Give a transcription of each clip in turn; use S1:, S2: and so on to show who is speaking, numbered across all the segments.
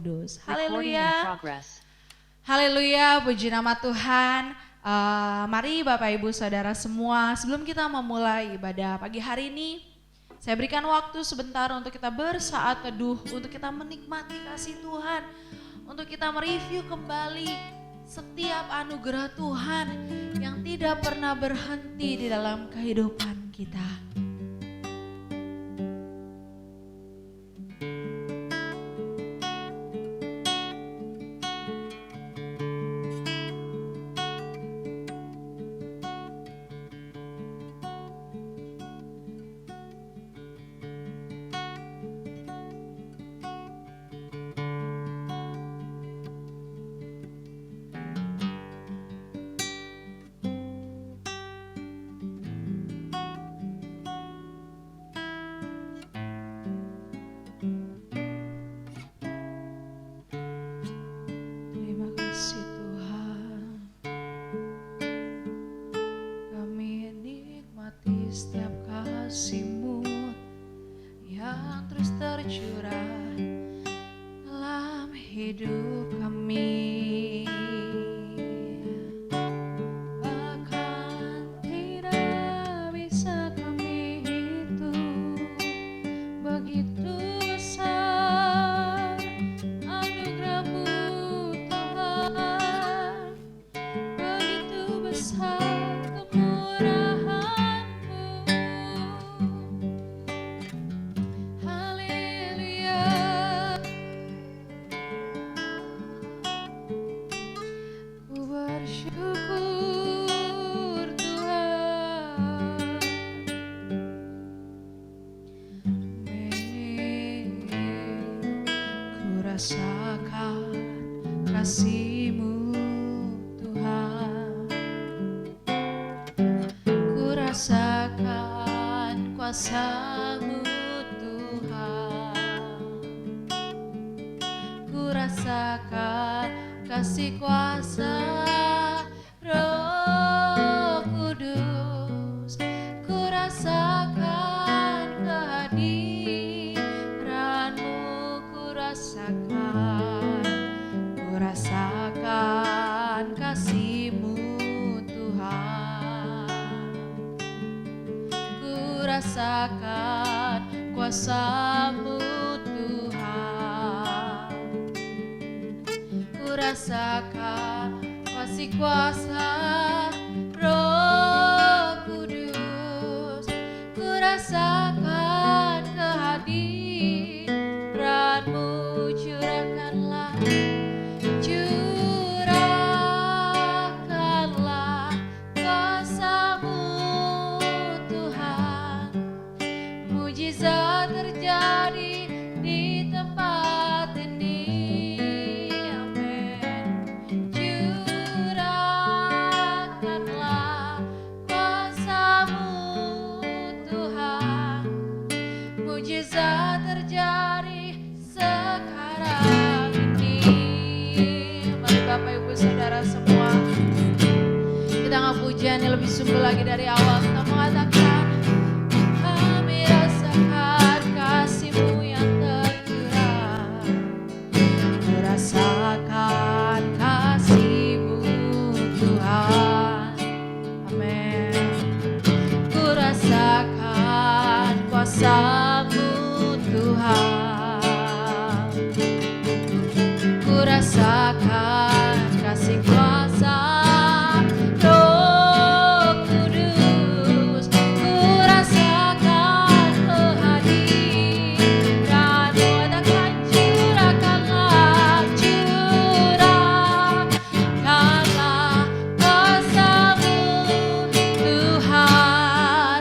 S1: Kudus. Haleluya. Haleluya, puji nama Tuhan. Mari Bapak Ibu Saudara semua, sebelum kita memulai ibadah pagi hari ini, saya berikan waktu sebentar untuk kita bersaat teduh, untuk kita menikmati kasih Tuhan, untuk kita mereview kembali setiap anugerah Tuhan yang tidak pernah berhenti di dalam kehidupan kita. Setiap kasih-Mu yang terus tercurah dalam hidup kami, bahkan tidak bisa kami hitung, begitu besar anugerah-Mu Tuhan, begitu besar kemurahan. Rasakan kasih-Mu Tuhan, ku rasakan kuasa-Mu Tuhan, ku rasakan kasih kuasa Roh Kudus, ku rasakan kehadiran-Mu, ku rasakan kasih-Mu Tuhan, ku rasakan kuasa-Mu Tuhan, ku rasakan kasih kuasa Roh Kudus, ku rasakan kehadiran-Mu, curahkanlah kuasa-Mu Tuhan, mujizat terjadi di tempat ini, amin. Curahkanlah kuasa-Mu Tuhan, mujizat terjadi sekarang ini. Mari Bapak Ibu Saudara semua, kita angkat pujian yang lebih sungguh lagi dari awal. Kita mengatakan, kami rasakan kasih-Mu yang tercurah, ku rasakan kasih-Mu Tuhan, amin. Ku rasakan kuasa-Mu Tuhan, ku rasakan kasih kuasa Roh Kudus, ku rasakan kehadiran-Mu. Katakan, curahkanlah kuasa-Mu Tuhan,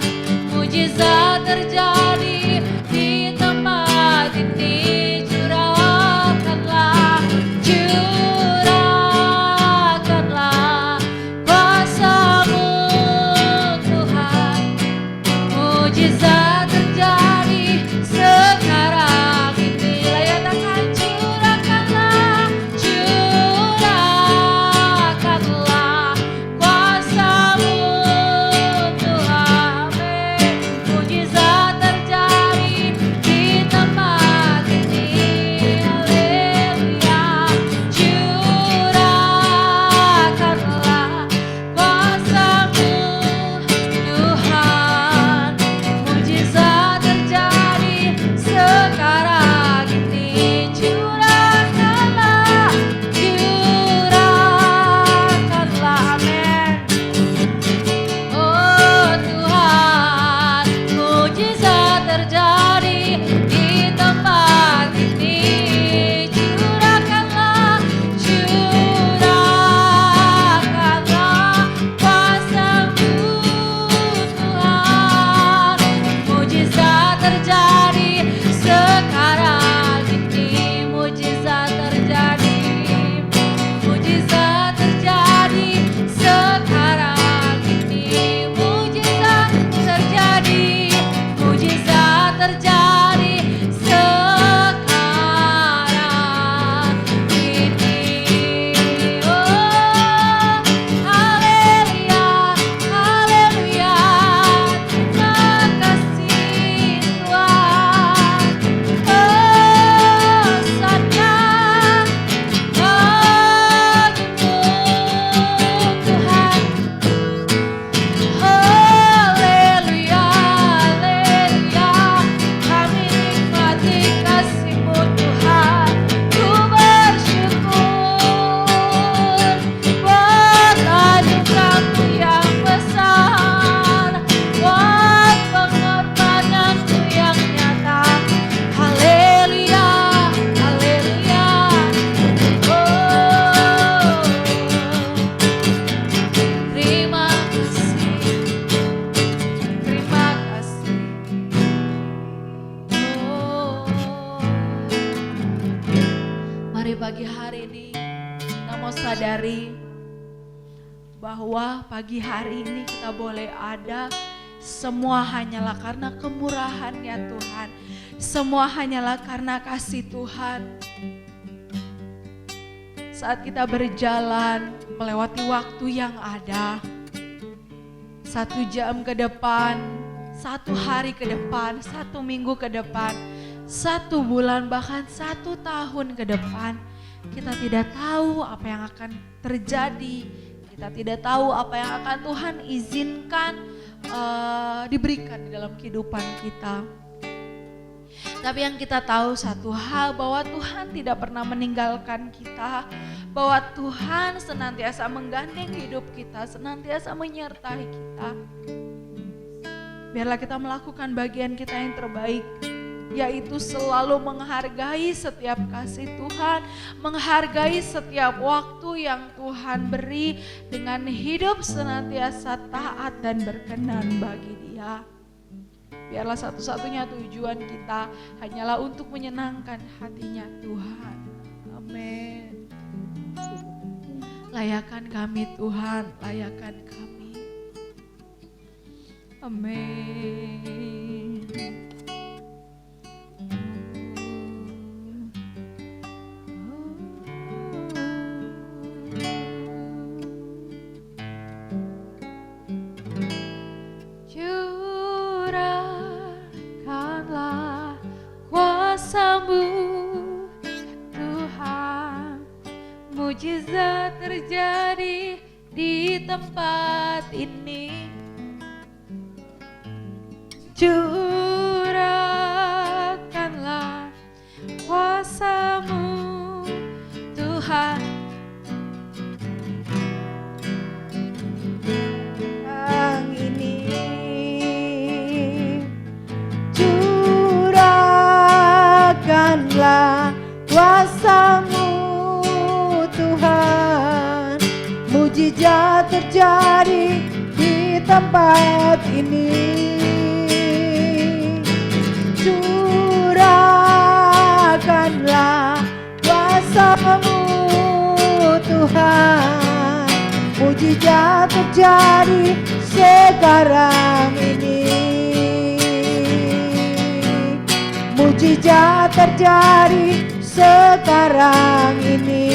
S1: mujizat terjadi di tempat ini. Curahkanlah Tapi pagi hari ini kita mau sadari bahwa pagi hari ini kita boleh ada, semua hanyalah karena kemurahan-Nya Tuhan. Semua hanyalah karena kasih Tuhan. Saat kita berjalan melewati waktu yang ada, 1 jam ke depan, 1 hari ke depan, 1 minggu ke depan, 1 bulan, bahkan 1 tahun ke depan, kita tidak tahu apa yang akan terjadi. Kita tidak tahu apa yang akan Tuhan izinkan diberikan di dalam kehidupan kita. Tapi yang kita tahu satu hal, bahwa Tuhan tidak pernah meninggalkan kita, bahwa Tuhan senantiasa menggandeng hidup kita, senantiasa menyertai kita. Biarlah kita melakukan bagian kita yang terbaik, yaitu selalu menghargai setiap kasih Tuhan, menghargai setiap waktu yang Tuhan beri dengan hidup senantiasa taat dan berkenan bagi Dia. Biarlah satu-satunya tujuan kita hanyalah untuk menyenangkan hatinya Tuhan. Amin. Layakan kami Tuhan, layakan kami. Amin. Curahkanlah kuasa-Mu Tuhan, mujizat terjadi di tempat ini. Curahkanlah kuasa-Mu Tuhan,
S2: yang ini. Curahkanlah kuasa-Mu Tuhan, mujizat terjadi di tempat ini. Curahkanlah kuasa-Mu Tuhan, mujizat terjadi sekarang ini. Mujizat terjadi sekarang ini.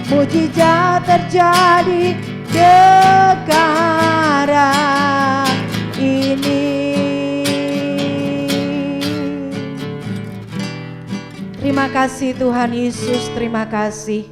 S2: Mujizat terjadi sekarang ini. Terima kasih Tuhan Yesus, terima kasih.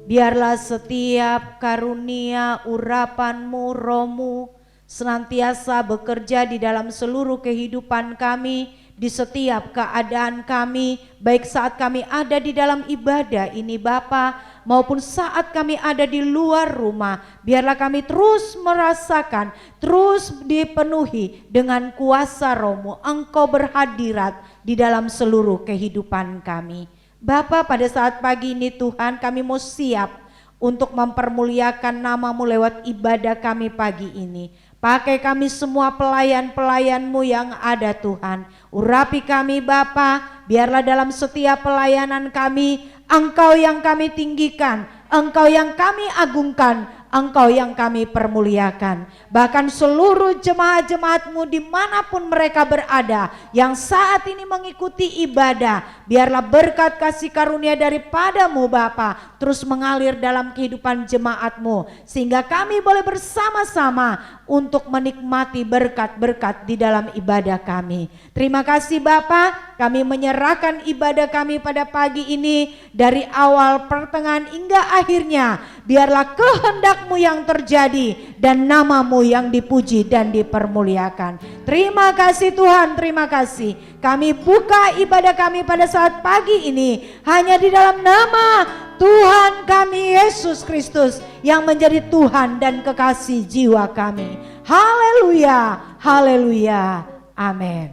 S2: Biarlah setiap karunia urapan-Mu, Roh-Mu senantiasa bekerja di dalam seluruh kehidupan kami, di setiap keadaan kami, baik saat kami ada di dalam ibadah ini Bapa, maupun saat kami ada di luar rumah. Biarlah kami terus merasakan, terus dipenuhi dengan kuasa Roh-Mu. Engkau berhadirat di dalam seluruh kehidupan kami. Bapa, pada saat pagi ini Tuhan, kami mau siap untuk mempermuliakan nama-Mu lewat ibadah kami pagi ini. Pakai kami semua pelayan-pelayan-Mu yang ada Tuhan. Urapi kami Bapa, biarlah dalam setiap pelayanan kami, Engkau yang kami tinggikan, Engkau yang kami agungkan, Engkau yang kami permuliakan. Bahkan seluruh jemaat-jemaat-Mu dimanapun mereka berada, yang saat ini mengikuti ibadah, biarlah berkat kasih karunia daripada-Mu Bapa terus mengalir dalam kehidupan jemaat-Mu, sehingga kami boleh bersama-sama untuk menikmati berkat-berkat di dalam ibadah kami. Terima kasih Bapa, kami menyerahkan ibadah kami pada pagi ini, dari awal, pertengahan hingga akhirnya. Biarlah kehendak-Mu yang terjadi dan nama-Mu yang dipuji dan dipermuliakan. Terima kasih Tuhan, terima kasih. Kami buka ibadah kami pada saat pagi ini hanya di dalam nama Tuhan kami Yesus Kristus yang menjadi Tuhan dan kekasih jiwa kami. Haleluya, haleluya, amin.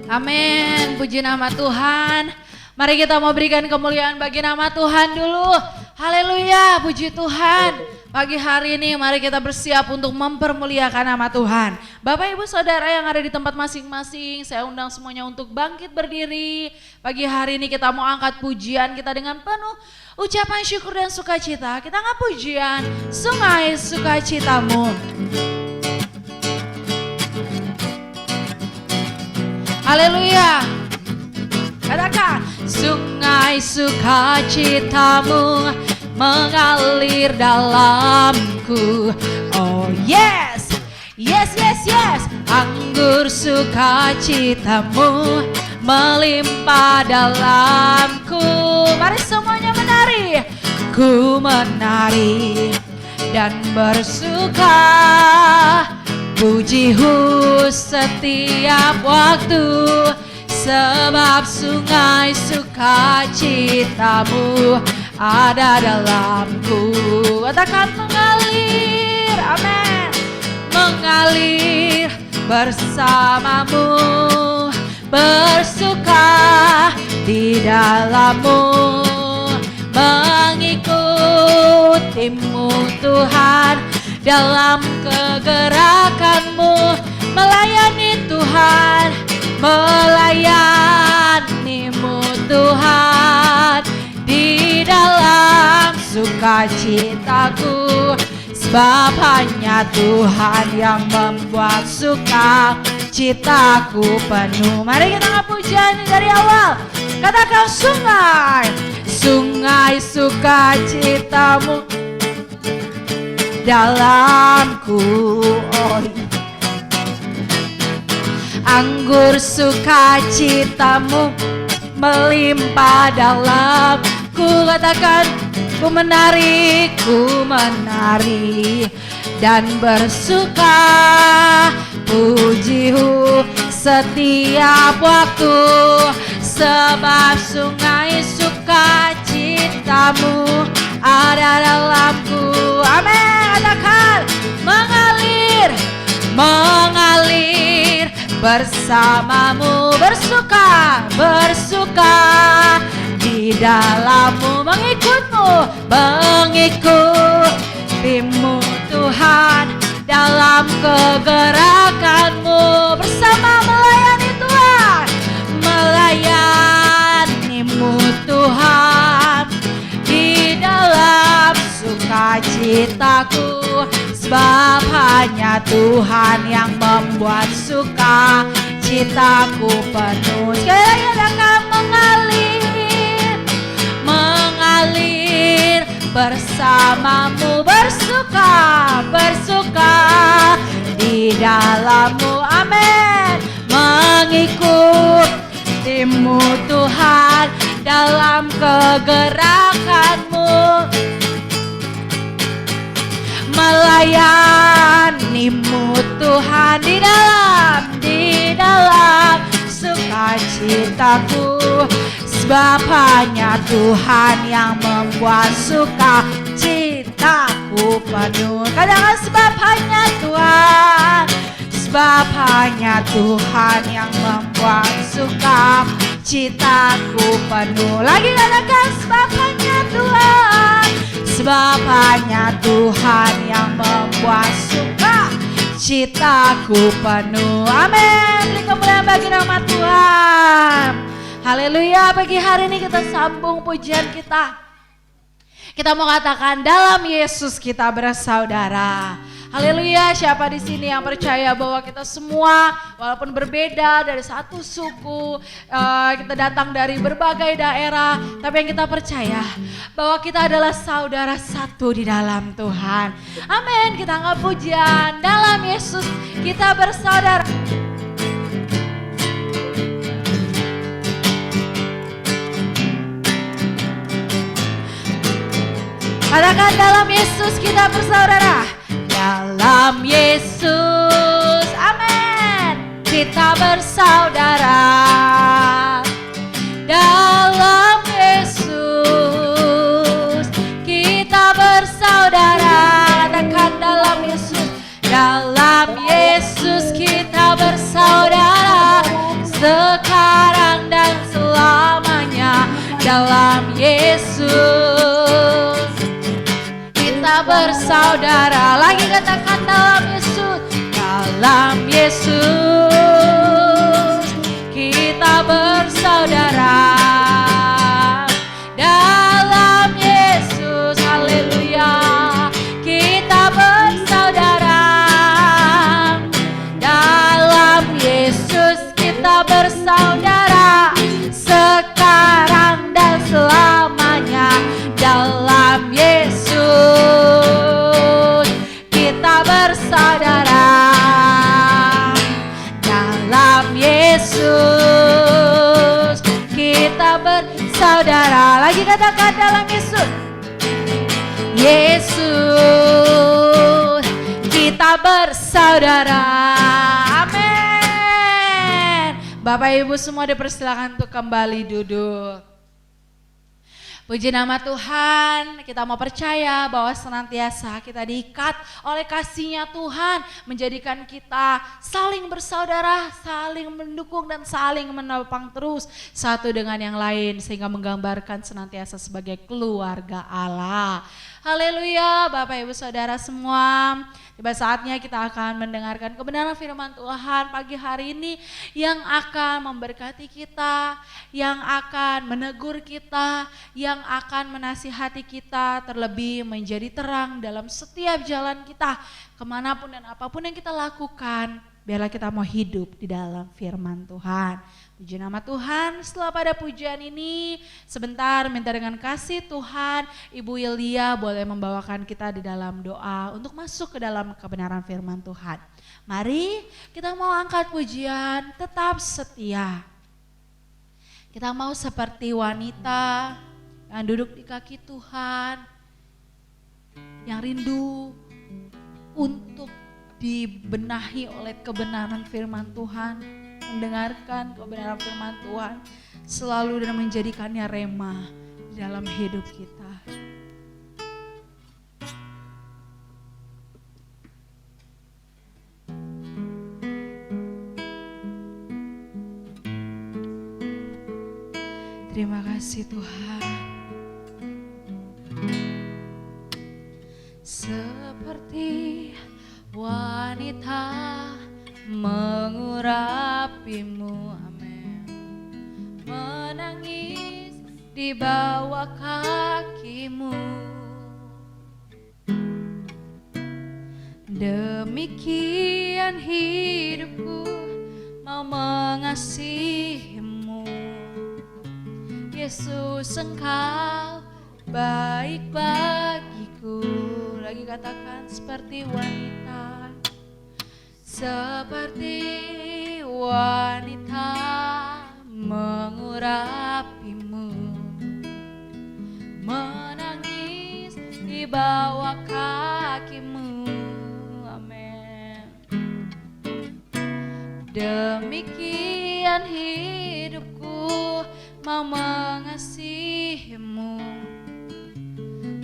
S1: Amin, puji nama Tuhan. Mari kita mau berikan kemuliaan bagi nama Tuhan dulu. Haleluya, puji Tuhan. Pagi hari ini mari kita bersiap untuk mempermuliakan nama Tuhan. Bapak Ibu Saudara yang ada di tempat masing-masing, saya undang semuanya untuk bangkit berdiri. Pagi hari ini kita mau angkat pujian kita dengan penuh ucapan syukur dan sukacita. Kita angkat pujian, sungai sukacitamu. Haleluya. Katakan, sungai sukacitamu mengalir dalamku. Oh yes, yes, yes, yes. Anggur sukacitamu melimpah dalamku. Mari semuanya menari. Ku menari dan bersuka, pujimu setiap waktu, sebab sungai sukacitamu ada dalamku. Katakan mengalir, amin. Mengalir bersamamu, bersuka di dalammu, mengikutimu Tuhan dalam kegerakanmu, melayani Tuhan, melayanimu Tuhan di dalam sukacitaku, sebab hanya Tuhan yang membuat sukacitaku penuh. Mari kita angkat pujian dari awal. Katakan sungai, sungai sukacitamu dalamku. Oh, anggur sukacitamu melimpah dalamku. Katakan, ku menari dan bersuka, pujimu setiap waktu, sebab sungai sukacitamu ada dalamku. Amin. Katakan, mengalir, mengalir bersamamu, bersuka, bersuka di dalammu, mengikutimu Tuhan dalam kegerakanmu, bersama melayani Tuhan, melayanimu Tuhan di dalam sukacitaku, sebab hanya Tuhan yang membuat sukacitaku penuh. Sekali lagi katakan, mengalir, mengalir bersamamu, bersuka, bersuka di dalammu. Amin. Mengikutimu Tuhan dalam kegerakanmu, melayanimu Tuhan di dalam sukacitaku, sebab hanya Tuhan yang membuat sukacitaku penuh. Katakan, sebab hanya Tuhan, sebab hanya Tuhan yang membuat sukacitaku penuh. Lagi katakan, sebab hanya Tuhan, sebab hanya Tuhan yang membuat sukacitaku penuh. Amin. Beri kemuliaan bagi nama Tuhan. Haleluya. Pagi hari ini kita sambung pujian kita. Kita mau katakan, dalam Yesus kita bersaudara. Haleluya. Siapa di sini yang percaya bahwa kita semua walaupun berbeda dari satu suku, kita datang dari berbagai daerah, tapi yang kita percaya bahwa kita adalah saudara satu di dalam Tuhan. Amin. Kita angkat pujian, dalam Yesus kita bersaudara. Katakan, dalam Yesus kita bersaudara. Dalam Yesus, amin, kita bersaudara. Dalam Yesus kita bersaudara. Katakan, dalam Yesus, dalam Yesus kita bersaudara, sekarang dan selamanya. Dalam Yesus, bersaudara. Lagi katakan dalam Yesus. Dalam Yesus kita bersaudara. Dalam Yesus, haleluya, kita bersaudara. Dalam Yesus kita bersaudara, sekarang dan selamanya. Dalam Yesus kita bersaudara. Dalam Yesus kita bersaudara. Lagi katakan dalam Yesus. Yesus kita bersaudara. Amin. Bapak Ibu semua dipersilakan untuk kembali duduk. Puji nama Tuhan, kita mau percaya bahwa senantiasa kita diikat oleh kasih-Nya Tuhan, menjadikan kita saling bersaudara, saling mendukung dan saling menopang terus satu dengan yang lain, sehingga menggambarkan senantiasa sebagai keluarga Allah. Haleluya, Bapak Ibu Saudara semua. Tiba saatnya kita akan mendengarkan kebenaran firman Tuhan pagi hari ini yang akan memberkati kita, yang akan menegur kita, yang akan menasihati kita, terlebih menjadi terang dalam setiap jalan kita, kemanapun dan apapun yang kita lakukan. Biarlah kita mau hidup di dalam firman Tuhan. Puji nama Tuhan. Setelah pada pujian ini, sebentar minta dengan kasih Tuhan, Ibu Yulia boleh membawakan kita di dalam doa untuk masuk ke dalam kebenaran firman Tuhan. Mari kita mau angkat pujian, tetap setia. Kita mau seperti wanita yang duduk di kaki Tuhan, yang rindu untuk dibenahi oleh kebenaran firman Tuhan, mendengarkan kebenaran firman Tuhan selalu dan menjadikannya rema dalam hidup kita. Terima kasih Tuhan. Seperti wanita mengurapimu, amin, menangis di bawah kakimu. Demikian hidupku mau mengasihimu. Yesus, Engkau baik bagiku. Lagi katakan seperti wanita, seperti wanita mengurapimu, menangis di bawah kakimu, amin. Demikian hidupku mau mengasihimu.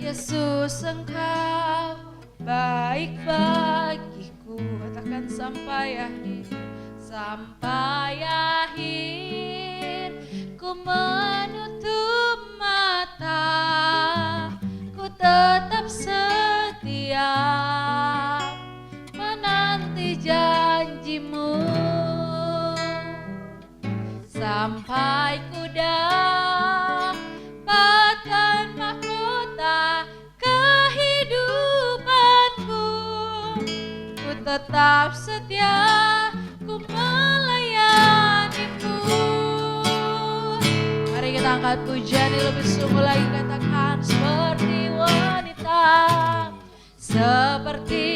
S1: Yesus, Engkau baik bagiku. Katakan sampai akhir. Sampai akhir ku menutup mata, ku tetap setia menanti janjimu. Sampai ku dapatkan mahkota kehidupanku, ku tetap setia, ku melayanimu. Mari kita angkat pujian yang lebih sungguh lagi, katakan seperti wanita, seperti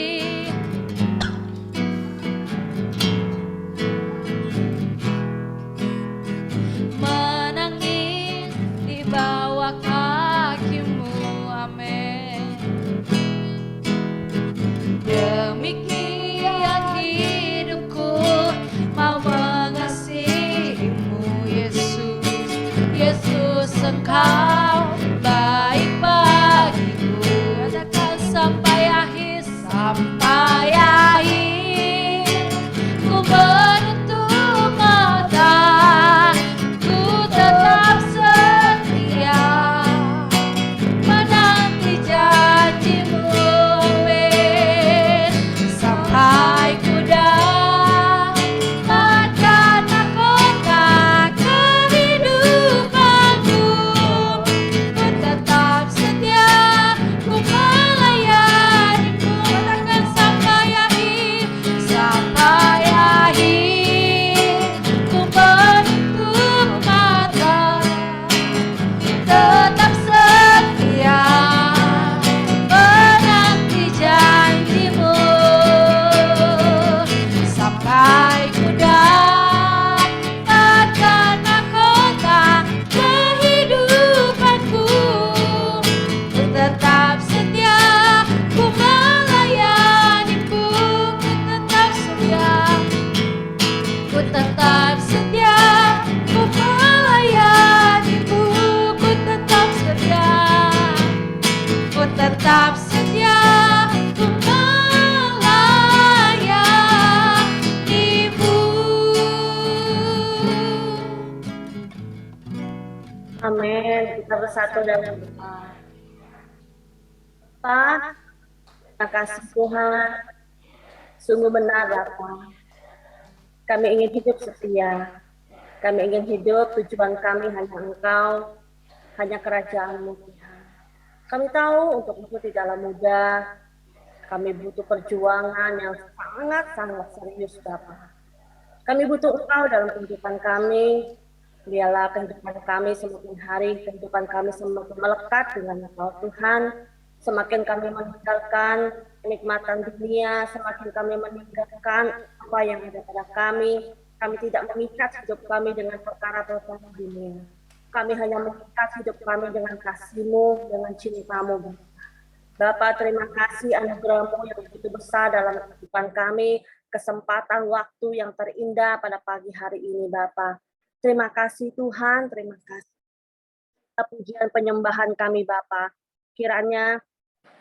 S1: menangis di bawah kakimu, amin. Demikian hidupku mau mengasihimu. Yesus, Yesus, Engkau baik bagiku. Katakan sampai akhir, sampai akhir ku menutup mata, ku tetap setia menanti janjimu.
S3: Amin. Kita bersatu dalam doa. Pak, terima kasih Tuhan. Sungguh benar Bapa. Kami ingin hidup setia. Kami ingin hidup, tujuan kami hanya Engkau, hanya kerajaan-Mu Tuhan. Kami tahu untuk itu tidak mudah. Kami butuh perjuangan yang sangat-sangat serius Bapa. Kami butuh Engkau dalam kehidupan kami. Biarlah kehidupan kami semakin hari, kehidupan kami semakin melekat dengan Engkau Tuhan. Semakin kami meninggalkan kenikmatan dunia, semakin kami meninggalkan apa yang ada pada kami. Kami tidak mengikat hidup kami dengan perkara-perkara dunia. Kami hanya mengikat hidup kami dengan kasih-Mu, dengan cinta-Mu. Bapak, terima kasih anugerah-Mu yang begitu besar dalam kehidupan kami, kesempatan waktu yang terindah pada pagi hari ini, Bapak. Terima kasih Tuhan, terima kasih. Pujian penyembahan kami, Bapak. Kiranya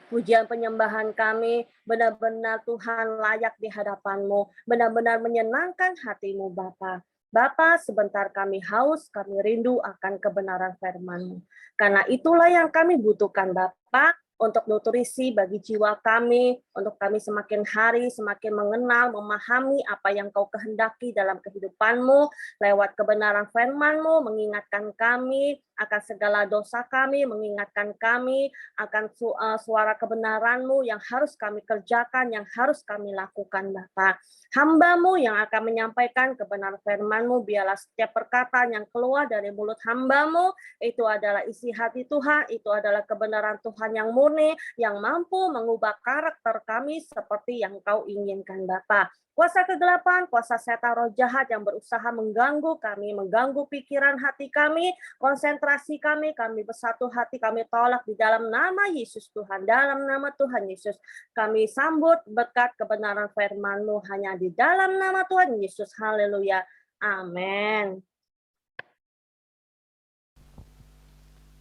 S3: pujian penyembahan kami benar-benar Tuhan layak di hadapan-Mu, benar-benar menyenangkan hati-Mu, Bapa. Bapa, sebentar kami haus, kami rindu akan kebenaran firman-Mu. Karena itulah yang kami butuhkan, Bapa, untuk nutrisi bagi jiwa kami, untuk kami semakin hari semakin mengenal, memahami apa yang Kau kehendaki dalam kehidupan-Mu, lewat kebenaran firman-Mu, mengingatkan kami akan segala dosa kami, mengingatkan kami akan suara kebenaran-Mu yang harus kami kerjakan, yang harus kami lakukan, Bapa. Hamba-Mu yang akan menyampaikan kebenaran firman-Mu, biarlah setiap perkataan yang keluar dari mulut hamba-Mu, itu adalah isi hati Tuhan, itu adalah kebenaran Tuhan yang murni, yang mampu mengubah karakter kami seperti yang Kau inginkan, Bapa. Kuasa kegelapan, kuasa setan roh jahat yang berusaha mengganggu kami, mengganggu pikiran hati kami, konsentrasi kami bersatu hati, kami tolak di dalam nama Yesus Tuhan, dalam nama Tuhan Yesus. Kami sambut berkat kebenaran firman-Mu hanya di dalam nama Tuhan Yesus. Haleluya. Amin.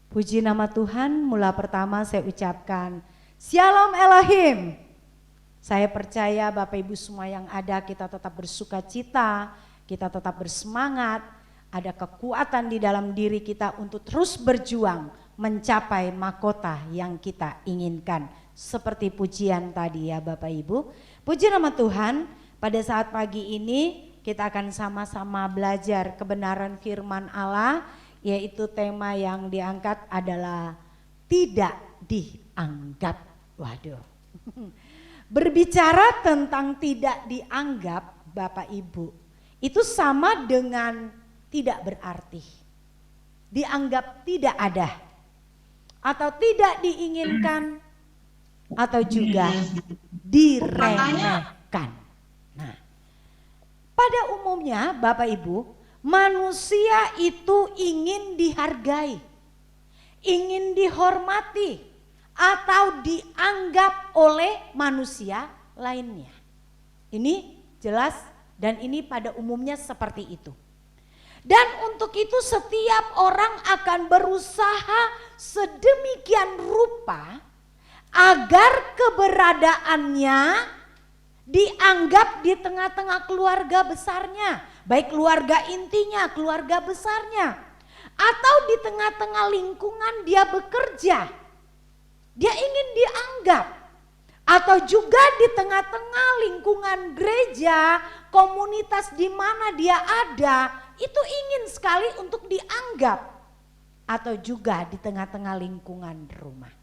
S2: Puji nama Tuhan, mula pertama saya ucapkan Shalom Elohim. Saya percaya Bapak Ibu semua yang ada, kita tetap bersuka cita, kita tetap bersemangat, ada kekuatan di dalam diri kita untuk terus berjuang mencapai mahkota yang kita inginkan. Seperti pujian tadi ya Bapak Ibu. Puji nama Tuhan, pada saat pagi ini kita akan sama-sama belajar kebenaran firman Allah, yaitu tema yang diangkat adalah tidak dianggap. Waduh. Berbicara tentang tidak dianggap Bapak Ibu, itu sama dengan tidak berarti. Dianggap tidak ada, atau tidak diinginkan, atau juga diremehkan. Nah, pada umumnya Bapak Ibu, manusia itu ingin dihargai, ingin dihormati, atau dianggap oleh manusia lainnya. Ini jelas dan ini pada umumnya seperti itu. Dan untuk itu setiap orang akan berusaha sedemikian rupa agar keberadaannya dianggap di tengah-tengah keluarga besarnya, baik keluarga intinya, keluarga besarnya, atau di tengah-tengah lingkungan dia bekerja. Dia ingin dianggap, atau juga di tengah-tengah lingkungan gereja, komunitas di mana dia ada, itu ingin sekali untuk dianggap, atau juga di tengah-tengah lingkungan rumah.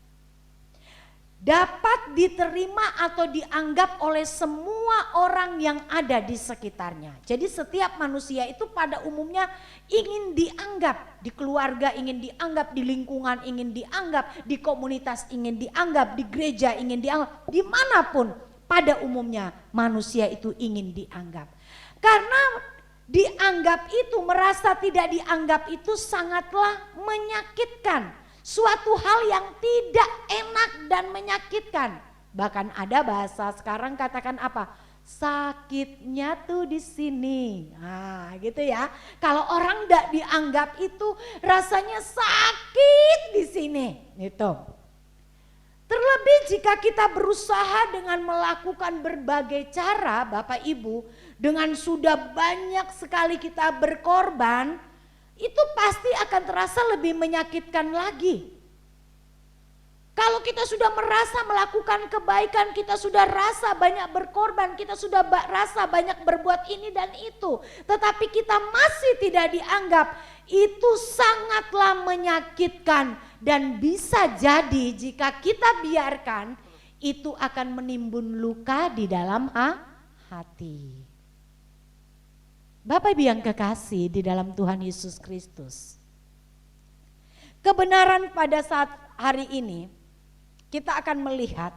S2: Dapat diterima atau dianggap oleh semua orang yang ada di sekitarnya. Jadi setiap manusia itu pada umumnya ingin dianggap, di keluarga ingin dianggap, di lingkungan ingin dianggap, di komunitas ingin dianggap, di gereja ingin dianggap, dimanapun pada umumnya manusia itu ingin dianggap. Karena dianggap itu, merasa tidak dianggap itu sangatlah menyakitkan. Suatu hal yang tidak enak dan menyakitkan. Bahkan ada bahasa sekarang katakan apa? Sakitnya tuh di sini. Nah, gitu ya. Kalau orang tidak dianggap itu rasanya sakit di sini. Gitu. Terlebih jika kita berusaha dengan melakukan berbagai cara, Bapak Ibu, dengan sudah banyak sekali kita berkorban, itu pasti akan terasa lebih menyakitkan lagi. Kalau kita sudah merasa melakukan kebaikan, kita sudah rasa banyak berkorban, kita sudah rasa banyak berbuat ini dan itu, tetapi kita masih tidak dianggap, itu sangatlah menyakitkan. Dan bisa jadi jika kita biarkan, itu akan menimbun luka di dalam hati. Bapak Ibu yang kekasih di dalam Tuhan Yesus Kristus, kebenaran pada saat hari ini, kita akan melihat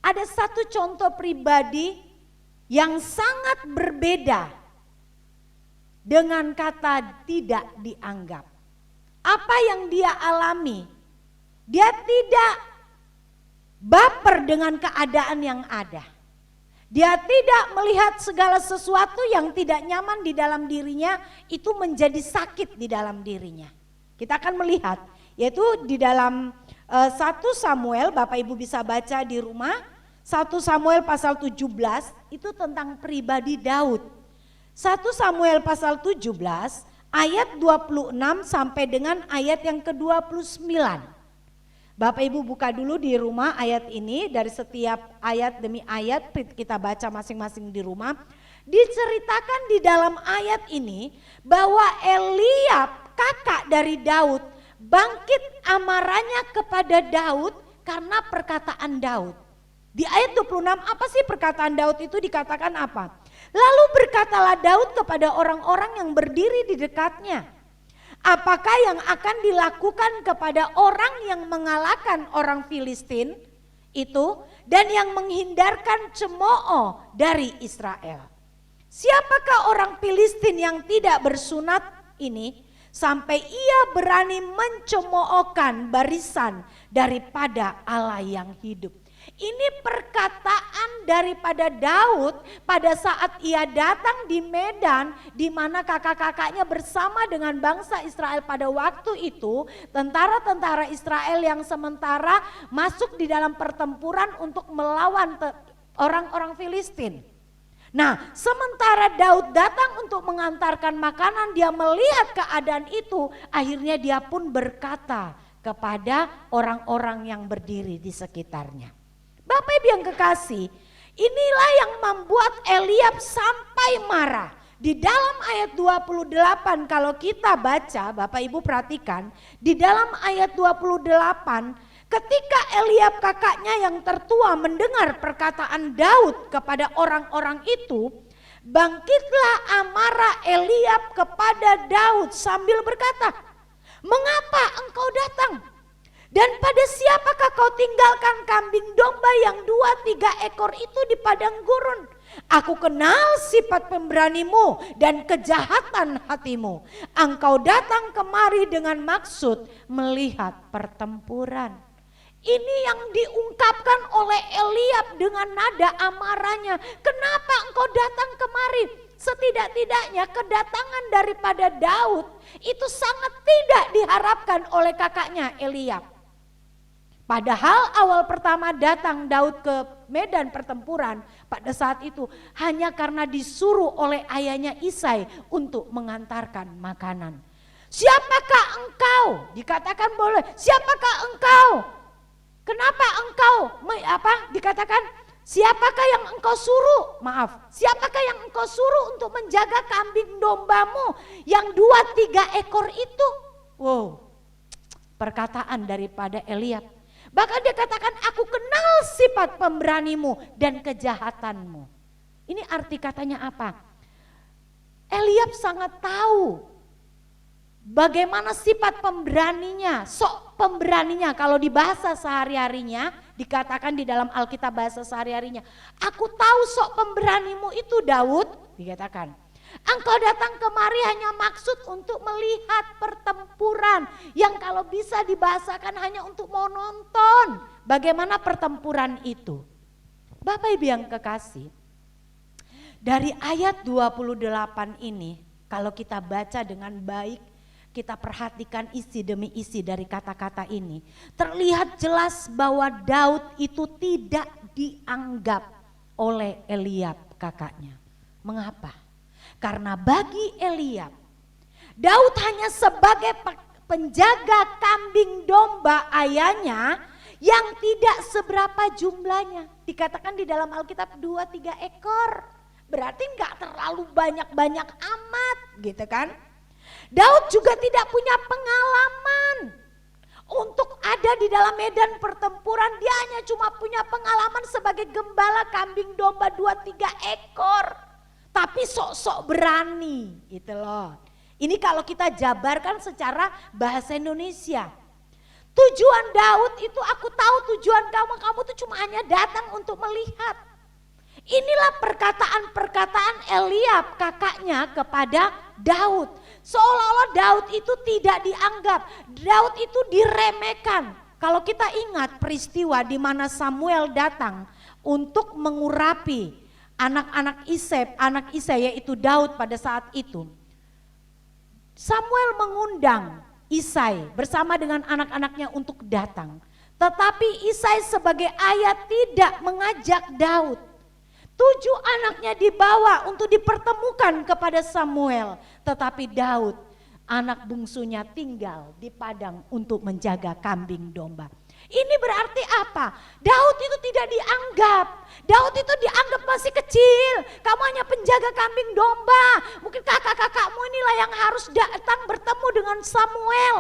S2: ada satu contoh pribadi yang sangat berbeda dengan kata tidak dianggap. Apa yang dia alami? Dia tidak baper dengan keadaan yang ada. Dia tidak melihat segala sesuatu yang tidak nyaman di dalam dirinya itu menjadi sakit di dalam dirinya. Kita akan melihat yaitu di dalam 1 Samuel, Bapak Ibu bisa baca di rumah, 1 Samuel pasal 17 itu tentang pribadi Daud. 1 Samuel pasal 17 ayat 26 sampai dengan ayat yang ke-29. Bapak Ibu buka dulu di rumah ayat ini, dari setiap ayat demi ayat kita baca masing-masing di rumah. Diceritakan di dalam ayat ini bahwa Eliab, kakak dari Daud, bangkit amarahnya kepada Daud karena perkataan Daud. Di ayat 26 apa sih perkataan Daud itu, dikatakan apa? Lalu berkatalah Daud kepada orang-orang yang berdiri di dekatnya, apakah yang akan dilakukan kepada orang yang mengalahkan orang Filistin itu dan yang menghindarkan cemooh dari Israel? Siapakah orang Filistin yang tidak bersunat ini sampai ia berani mencemoohkan barisan daripada Allah yang hidup? Ini perkataan daripada Daud pada saat ia datang di medan, di mana kakak-kakaknya bersama dengan bangsa Israel pada waktu itu, tentara-tentara Israel yang sementara masuk di dalam pertempuran untuk melawan orang-orang Filistin. Nah, sementara Daud datang untuk mengantarkan makanan, dia melihat keadaan itu, akhirnya dia pun berkata kepada orang-orang yang berdiri di sekitarnya. Bapak Ibu yang kekasih, inilah yang membuat Eliab sampai marah. Di dalam ayat 28 kalau kita baca, Bapak Ibu perhatikan, di dalam ayat 28 ketika Eliab kakaknya yang tertua mendengar perkataan Daud kepada orang-orang itu, bangkitlah amarah Eliab kepada Daud sambil berkata, "Mengapa engkau datang? Dan pada siapakah kau tinggalkan kambing domba yang 2-3 ekor itu di padang gurun? Aku kenal sifat pemberanimu dan kejahatan hatimu. Engkau datang kemari dengan maksud melihat pertempuran." Ini yang diungkapkan oleh Eliab dengan nada amarahnya. Kenapa engkau datang kemari? Setidak-tidaknya kedatangan daripada Daud itu sangat tidak diharapkan oleh kakaknya Eliab. Padahal awal pertama datang Daud ke medan pertempuran pada saat itu hanya karena disuruh oleh ayahnya Isai untuk mengantarkan makanan. Siapakah engkau? Dikatakan boleh. Siapakah engkau? Kenapa engkau? Dikatakan siapakah yang engkau suruh? Siapakah yang engkau suruh untuk menjaga kambing dombamu yang 2-3 ekor itu? Wow, perkataan daripada Eliab. Bahkan dia katakan, aku kenal sifat pemberanimu dan kejahatanmu. Ini arti katanya apa? Eliab sangat tahu bagaimana sifat pemberaninya, sok pemberaninya. Kalau di bahasa sehari-harinya, dikatakan di dalam Alkitab bahasa sehari-harinya, aku tahu sok pemberanimu itu Daud, dikatakan. Engkau datang kemari hanya maksud untuk melihat pertempuran yang kalau bisa dibahasakan hanya untuk mau nonton bagaimana pertempuran itu. Bapak Ibu yang kekasih, dari ayat 28 ini kalau kita baca dengan baik, kita perhatikan isi demi isi dari kata-kata ini, terlihat jelas bahwa Daud itu tidak dianggap oleh Eliab kakaknya. Mengapa? Karena bagi Eliab, Daud hanya sebagai penjaga kambing domba ayahnya yang tidak seberapa jumlahnya. Dikatakan di dalam Alkitab 2-3 ekor. Berarti enggak terlalu banyak-banyak amat gitu kan. Daud juga tidak punya pengalaman untuk ada di dalam medan pertempuran. Dia hanya cuma punya pengalaman sebagai gembala kambing domba 2-3 ekor. Tapi sok-sok berani gitu loh. Ini kalau kita jabarkan secara bahasa Indonesia. Tujuan Daud itu, aku tahu tujuan kamu tuh cuma hanya datang untuk melihat. Inilah perkataan-perkataan Eliab kakaknya kepada Daud. Seolah-olah Daud itu tidak dianggap, Daud itu diremehkan. Kalau kita ingat peristiwa di mana Samuel datang untuk mengurapi anak-anak Isai yaitu Daud pada saat itu. Samuel mengundang Isai bersama dengan anak-anaknya untuk datang. Tetapi Isai sebagai ayah tidak mengajak Daud. 7 anaknya dibawa untuk dipertemukan kepada Samuel. Tetapi Daud, anak bungsunya tinggal di padang untuk menjaga kambing domba. Ini berarti apa? Daud itu tidak dianggap. Daud itu dianggap masih kecil. Kamu hanya penjaga kambing domba. Mungkin kakak-kakakmu inilah yang harus datang bertemu dengan Samuel.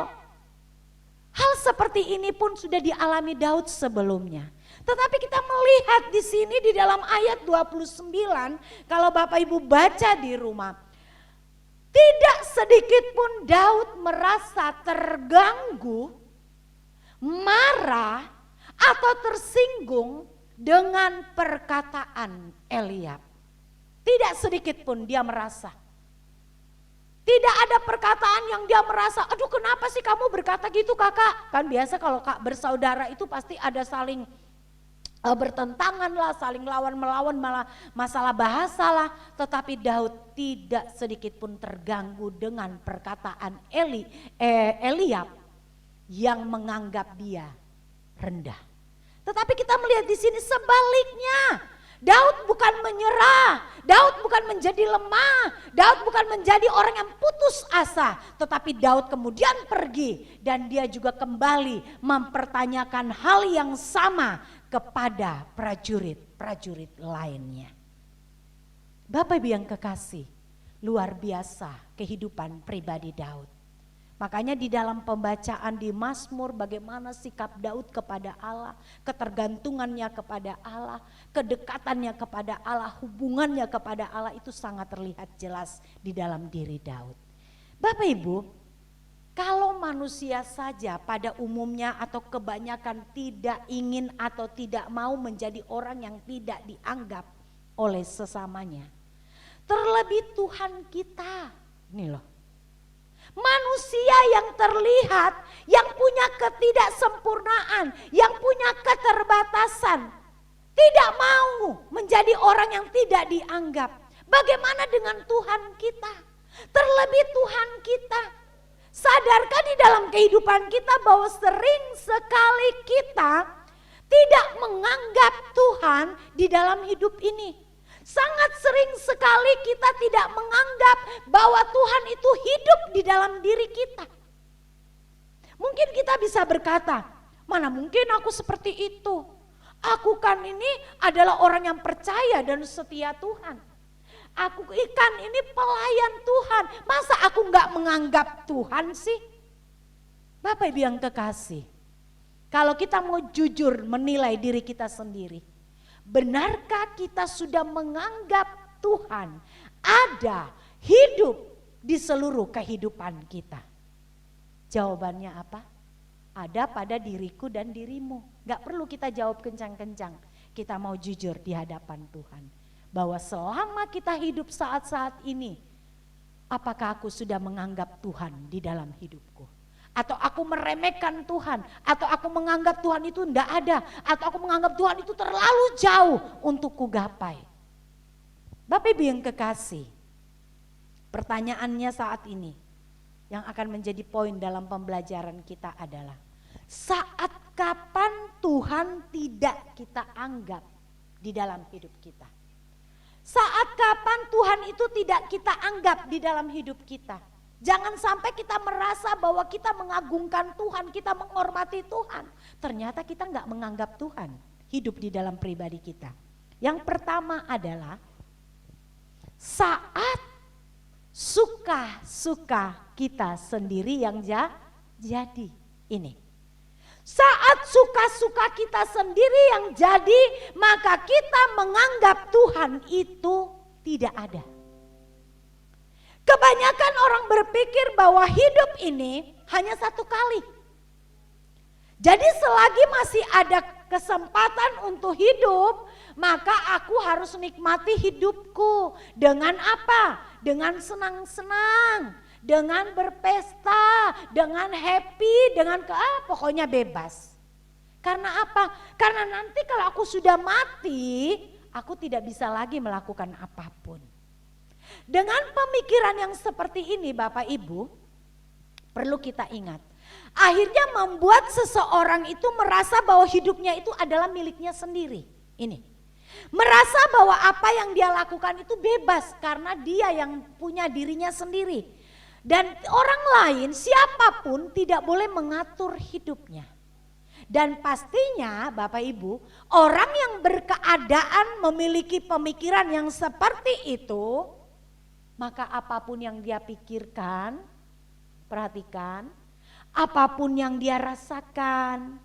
S2: Hal seperti ini pun sudah dialami Daud sebelumnya. Tetapi kita melihat di sini di dalam ayat 29, kalau Bapak Ibu baca di rumah, tidak sedikit pun Daud merasa terganggu, marah atau tersinggung dengan perkataan Eliab. Tidak sedikit pun dia merasa. Tidak ada perkataan yang dia merasa, aduh kenapa sih kamu berkata gitu kakak? Kan biasa kalau kak bersaudara itu pasti ada saling bertentangan lah, saling lawan melawan, malah masalah bahasa lah. Tetapi Daud tidak sedikit pun terganggu dengan perkataan Eliab yang menganggap dia rendah. Tetapi kita melihat di sini sebaliknya. Daud bukan menyerah, Daud bukan menjadi lemah, Daud bukan menjadi orang yang putus asa. Tetapi Daud kemudian pergi dan dia juga kembali mempertanyakan hal yang sama kepada prajurit-prajurit lainnya. Bapak Ibu yang kekasih, luar biasa kehidupan pribadi Daud. Makanya di dalam pembacaan di Mazmur bagaimana sikap Daud kepada Allah, ketergantungannya kepada Allah, kedekatannya kepada Allah, hubungannya kepada Allah itu sangat terlihat jelas di dalam diri Daud. Bapak Ibu, kalau manusia saja pada umumnya atau kebanyakan tidak ingin atau tidak mau menjadi orang yang tidak dianggap oleh sesamanya. Terlebih Tuhan kita, ini loh. Manusia yang terlihat, yang punya ketidaksempurnaan, yang punya keterbatasan, tidak mau menjadi orang yang tidak dianggap. Bagaimana dengan Tuhan kita? Terlebih Tuhan kita. Sadarkah di dalam kehidupan kita bahwa sering sekali kita tidak menganggap Tuhan di dalam hidup ini. Sangat sering sekali kita tidak menganggap bahwa Tuhan itu hidup di dalam diri kita. Mungkin kita bisa berkata, mana mungkin aku seperti itu. Aku kan ini adalah orang yang percaya dan setia Tuhan. Aku kan ini pelayan Tuhan. Masa aku nggak menganggap Tuhan sih? Bapak Ibu yang kekasih, kalau kita mau jujur menilai diri kita sendiri, benarkah kita sudah menganggap Tuhan ada hidup di seluruh kehidupan kita? Jawabannya apa? Ada pada diriku dan dirimu. Gak perlu kita jawab kencang-kencang. Kita mau jujur di hadapan Tuhan. Bahwa selama kita hidup saat-saat ini, apakah aku sudah menganggap Tuhan di dalam hidupku? Atau aku meremehkan Tuhan, atau aku menganggap Tuhan itu tidak ada, atau aku menganggap Tuhan itu terlalu jauh untuk kugapai. Bapak Ibu yang kekasih, pertanyaannya saat ini yang akan menjadi poin dalam pembelajaran kita adalah, saat kapan Tuhan tidak kita anggap di dalam hidup kita? Saat kapan Tuhan itu tidak kita anggap di dalam hidup kita? Jangan sampai kita merasa bahwa kita mengagungkan Tuhan, kita menghormati Tuhan. Ternyata kita nggak menganggap Tuhan hidup di dalam pribadi kita. Yang pertama adalah saat suka-suka kita sendiri yang jadi. Ini. Saat suka-suka kita sendiri yang jadi, maka kita menganggap Tuhan itu tidak ada. Kebanyakan orang berpikir bahwa hidup ini hanya satu kali. Jadi selagi masih ada kesempatan untuk hidup, maka aku harus nikmati hidupku. Dengan apa? Dengan senang-senang, dengan berpesta, dengan happy, dengan pokoknya bebas. Karena apa? Karena nanti kalau aku sudah mati, aku tidak bisa lagi melakukan apapun. Dengan pemikiran yang seperti ini Bapak Ibu, perlu kita ingat. Akhirnya membuat seseorang itu merasa bahwa hidupnya itu adalah miliknya sendiri. Ini. Merasa bahwa apa yang dia lakukan itu bebas karena dia yang punya dirinya sendiri. Dan orang lain siapapun tidak boleh mengatur hidupnya. Dan pastinya Bapak Ibu, orang yang berkeadaan memiliki pemikiran yang seperti itu, maka apapun yang dia pikirkan, perhatikan, apapun yang dia rasakan,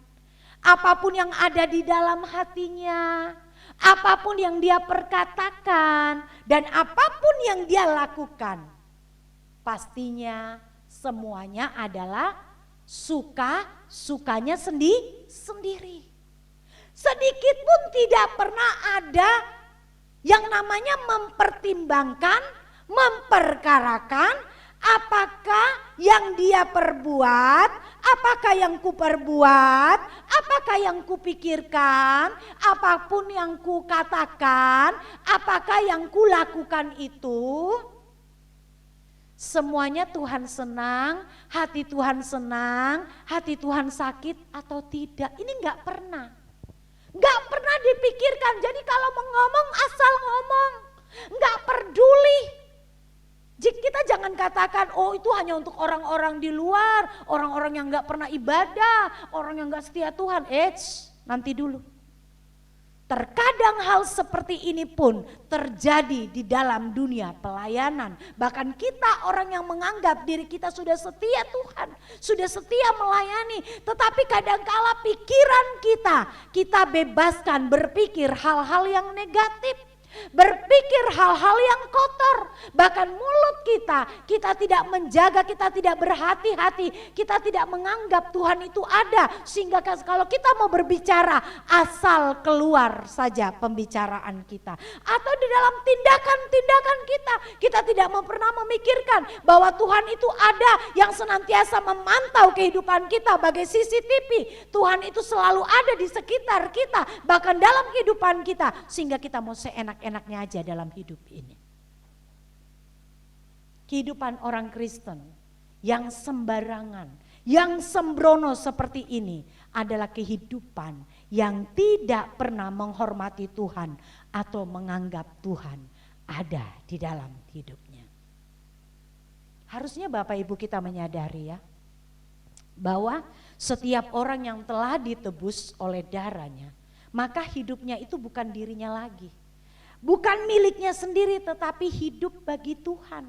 S2: apapun yang ada di dalam hatinya, apapun yang dia perkatakan, dan apapun yang dia lakukan, pastinya semuanya adalah sukanya sendiri. Sedikit pun tidak pernah ada yang namanya mempertimbangkan, memperkarakan apakah yang dia perbuat, apakah yang ku perbuat, apakah yang ku pikirkan, apapun yang ku katakan, apakah yang ku lakukan itu, semuanya Tuhan senang, hati Tuhan senang, hati Tuhan sakit atau tidak. Ini enggak pernah. Enggak pernah dipikirkan. Jadi kalau mau ngomong asal ngomong, enggak peduli. Kita jangan katakan, oh itu hanya untuk orang-orang di luar, orang-orang yang gak pernah ibadah, orang yang gak setia Tuhan. Nanti dulu. Terkadang hal seperti ini pun terjadi di dalam dunia pelayanan. Bahkan kita orang yang menganggap diri kita sudah setia Tuhan, sudah setia melayani. Tetapi kadangkala pikiran kita bebaskan berpikir hal-hal yang negatif. Berpikir hal-hal yang kotor, bahkan mulut kita tidak menjaga, kita tidak berhati-hati, kita tidak menganggap Tuhan itu ada. Sehingga kalau kita mau berbicara, asal keluar saja pembicaraan kita. Atau di dalam tindakan-tindakan kita tidak pernah memikirkan bahwa Tuhan itu ada yang senantiasa memantau kehidupan kita bagai CCTV. Tuhan itu selalu ada di sekitar kita, bahkan dalam kehidupan kita, sehingga kita mau seenak-enaknya aja dalam hidup ini. Kehidupan orang Kristen yang sembarangan, yang sembrono seperti ini adalah kehidupan yang tidak pernah menghormati Tuhan atau menganggap Tuhan ada di dalam hidupnya. Harusnya Bapak Ibu kita menyadari ya, bahwa setiap orang yang telah ditebus oleh darahnya, maka hidupnya itu bukan dirinya lagi. Bukan miliknya sendiri tetapi hidup bagi Tuhan.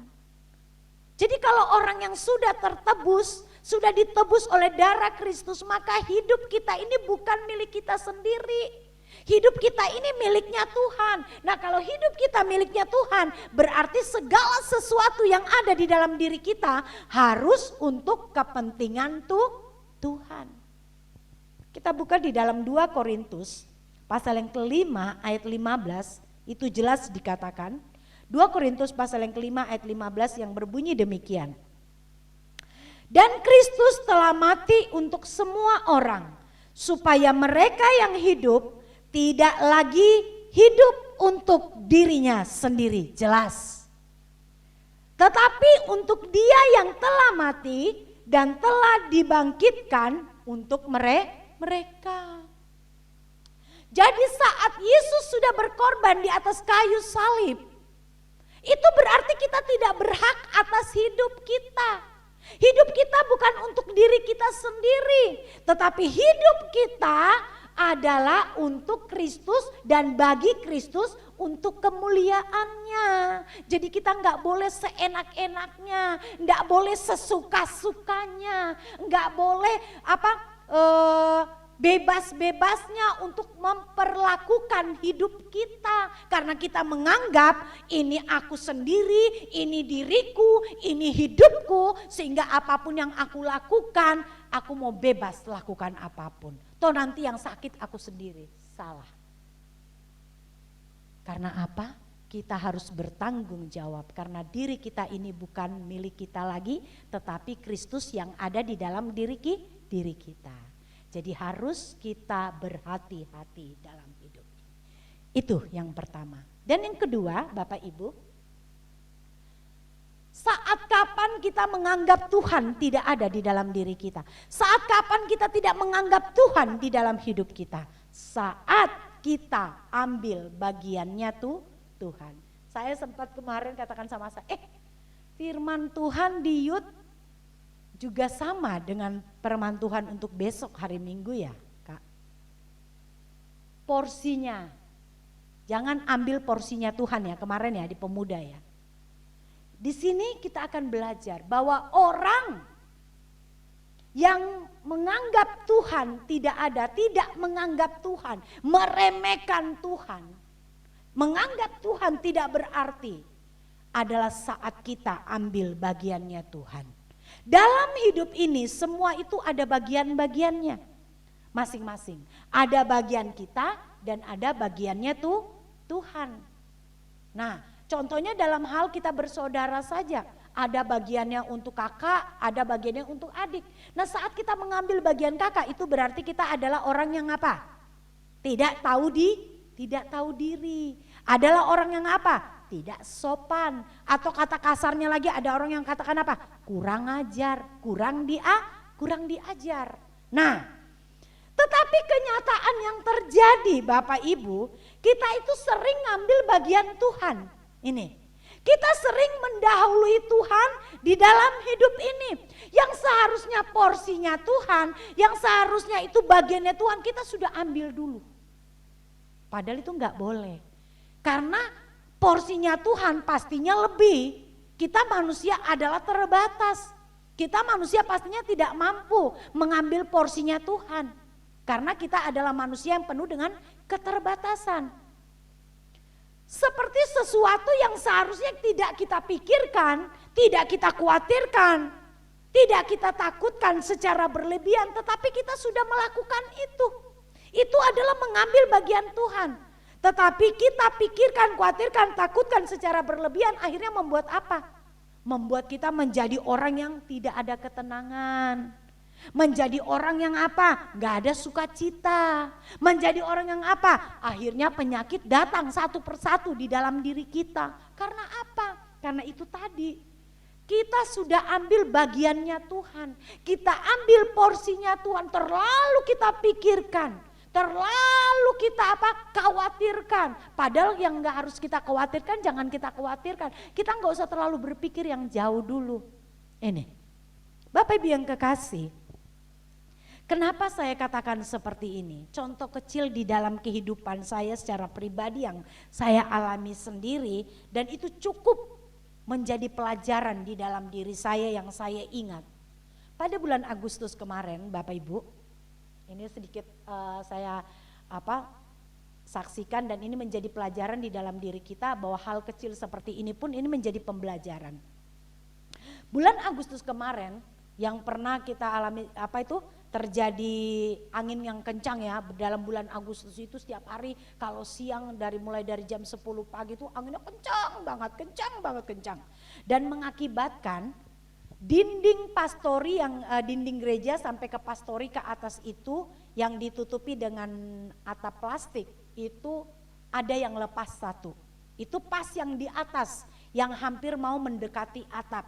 S2: Jadi kalau orang yang sudah tertebus, sudah ditebus oleh darah Kristus, maka hidup kita ini bukan milik kita sendiri. Hidup kita ini miliknya Tuhan. Nah kalau hidup kita miliknya Tuhan, berarti segala sesuatu yang ada di dalam diri kita harus untuk kepentingan Tuhan. Kita buka di dalam 2 Korintus pasal yang kelima ayat 15. Itu jelas dikatakan, 2 Korintus pasal yang kelima ayat 15 yang berbunyi demikian. Dan Kristus telah mati untuk semua orang, supaya mereka yang hidup tidak lagi hidup untuk dirinya sendiri, jelas. Tetapi untuk Dia yang telah mati dan telah dibangkitkan untuk mereka. Jadi saat Yesus sudah berkorban di atas kayu salib, Itu berarti kita tidak berhak atas hidup kita. Hidup kita bukan untuk diri kita sendiri, tetapi hidup kita adalah untuk Kristus dan bagi Kristus untuk kemuliaannya. Jadi kita nggak boleh seenak-enaknya, nggak boleh sesuka-sukanya, nggak boleh bebas-bebasnya untuk memperlakukan hidup kita. Karena kita menganggap ini aku sendiri, ini diriku, ini hidupku. Sehingga apapun yang aku lakukan, aku mau bebas lakukan apapun. Toh nanti yang sakit aku sendiri, salah. Karena apa? Kita harus bertanggung jawab. Karena diri kita ini bukan milik kita lagi, tetapi Kristus yang ada di dalam diri kita. Jadi harus kita berhati-hati dalam hidup. Itu yang pertama. Dan yang kedua, Bapak Ibu, saat kapan kita menganggap Tuhan tidak ada di dalam diri kita? Saat kapan kita tidak menganggap Tuhan di dalam hidup kita? Saat kita ambil bagiannya Tuhan. Saya sempat kemarin katakan sama saya, firman Tuhan di Yud juga sama dengan firman Tuhan untuk besok hari Minggu ya, Kak. Porsinya, jangan ambil porsinya Tuhan ya, kemarin ya di pemuda ya. Di sini kita akan belajar bahwa orang yang menganggap Tuhan tidak ada, tidak menganggap Tuhan, meremehkan Tuhan, menganggap Tuhan tidak berarti, adalah saat kita ambil bagiannya Tuhan. Dalam hidup ini semua itu ada bagian-bagiannya masing-masing. Ada bagian kita dan ada bagiannya Tuhan. Nah, contohnya dalam hal kita bersaudara saja. Ada bagiannya untuk kakak, ada bagiannya untuk adik. Nah, saat kita mengambil bagian kakak itu berarti kita adalah orang yang apa? Tidak tahu diri. Adalah orang yang apa? Tidak sopan, atau kata kasarnya lagi ada orang yang katakan apa? Kurang ajar, kurang diajar. Nah, tetapi kenyataan yang terjadi Bapak Ibu, kita itu sering ngambil bagian Tuhan. Ini, kita sering mendahului Tuhan di dalam hidup ini. Yang seharusnya porsinya Tuhan, yang seharusnya itu bagiannya Tuhan, kita sudah ambil dulu. Padahal itu enggak boleh. Karena porsinya Tuhan pastinya lebih. Kita manusia adalah terbatas. Kita manusia pastinya tidak mampu mengambil porsinya Tuhan. Karena kita adalah manusia yang penuh dengan keterbatasan. Seperti sesuatu yang seharusnya tidak kita pikirkan, tidak kita khawatirkan, tidak kita takutkan secara berlebihan, tetapi kita sudah melakukan itu. Itu adalah mengambil bagian Tuhan. Tetapi kita pikirkan, khawatirkan, takutkan secara berlebihan, akhirnya membuat apa? Membuat kita menjadi orang yang tidak ada ketenangan. Menjadi orang yang apa? Gak ada sukacita. Menjadi orang yang apa? Akhirnya penyakit datang satu persatu di dalam diri kita. Karena apa? Karena itu tadi. Kita sudah ambil bagiannya Tuhan. Kita ambil porsinya Tuhan. Terlalu kita pikirkan. Terlalu kita khawatirkan. Padahal yang gak harus kita khawatirkan jangan kita khawatirkan. Kita gak usah terlalu berpikir yang jauh dulu. Ini, Bapak Ibu yang kekasih, kenapa saya katakan seperti ini? Contoh kecil di dalam kehidupan saya secara pribadi yang saya alami sendiri. Dan itu cukup menjadi pelajaran di dalam diri saya yang saya ingat. Pada bulan Agustus kemarin Bapak Ibu, ini sedikit saya saksikan dan ini menjadi pelajaran di dalam diri kita bahwa hal kecil seperti ini pun ini menjadi pembelajaran. Bulan Agustus kemarin yang pernah kita alami terjadi angin yang kencang ya dalam bulan Agustus itu setiap hari kalau siang mulai dari jam 10 pagi itu anginnya kencang banget. Dan mengakibatkan dinding pastori yang dinding gereja sampai ke pastori ke atas itu yang ditutupi dengan atap plastik itu ada yang lepas satu. Itu pas yang di atas yang hampir mau mendekati atap.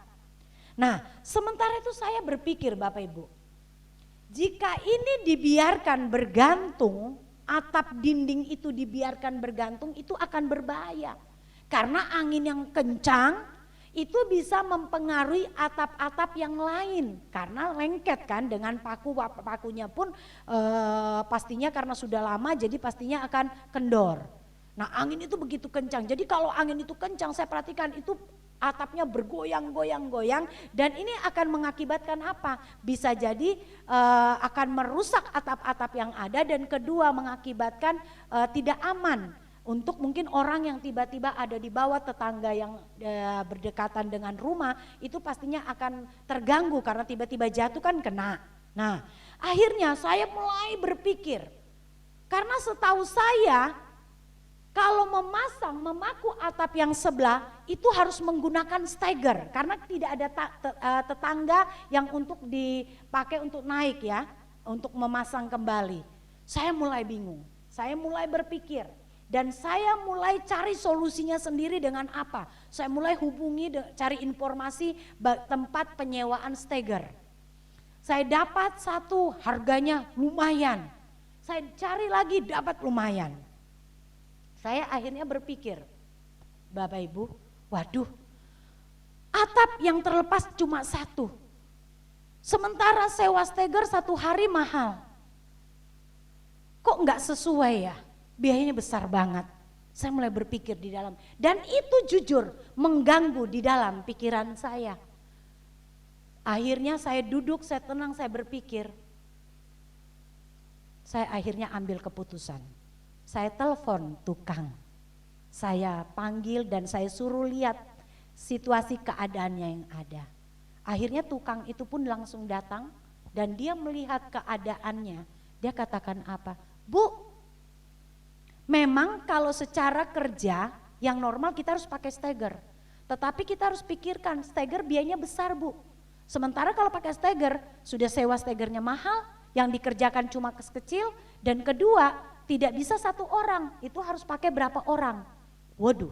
S2: Nah, sementara itu saya berpikir Bapak Ibu, jika ini dibiarkan bergantung, atap dinding itu dibiarkan bergantung itu akan berbahaya. Karena angin yang kencang itu bisa mempengaruhi atap-atap yang lain karena lengket kan dengan pakunya pun pastinya karena sudah lama jadi pastinya akan kendor. Nah angin itu begitu kencang, jadi kalau angin itu kencang saya perhatikan itu atapnya bergoyang-goyang-goyang dan ini akan mengakibatkan apa? Bisa jadi akan merusak atap-atap yang ada dan kedua mengakibatkan tidak aman. Untuk mungkin orang yang tiba-tiba ada di bawah tetangga yang berdekatan dengan rumah itu pastinya akan terganggu karena tiba-tiba jatuh kan kena. Nah akhirnya saya mulai berpikir karena setahu saya kalau memaku atap yang sebelah itu harus menggunakan stagger karena tidak ada tetangga yang untuk dipakai untuk naik ya untuk memasang kembali. Saya mulai bingung, saya mulai berpikir. Dan saya mulai cari solusinya sendiri dengan apa? Saya mulai hubungi cari informasi tempat penyewaan stagger. Saya dapat satu harganya lumayan. Saya cari lagi dapat lumayan. Saya akhirnya berpikir, Bapak Ibu, waduh atap yang terlepas cuma satu. Sementara sewa stagger 1 hari mahal. Kok enggak sesuai ya? Biayanya besar banget. Saya mulai berpikir di dalam dan itu jujur mengganggu di dalam pikiran saya. Akhirnya saya duduk, saya tenang, saya berpikir. Saya akhirnya ambil keputusan. Saya telepon tukang. Saya panggil dan saya suruh lihat situasi keadaannya yang ada. Akhirnya tukang itu pun langsung datang dan dia melihat keadaannya. Dia katakan apa? Bu, memang kalau secara kerja yang normal kita harus pakai stagger. Tetapi kita harus pikirkan stagger biayanya besar Bu. Sementara kalau pakai stagger sudah sewa staggernya mahal, yang dikerjakan cuma kecil dan kedua tidak bisa 1 orang, itu harus pakai berapa orang. Waduh,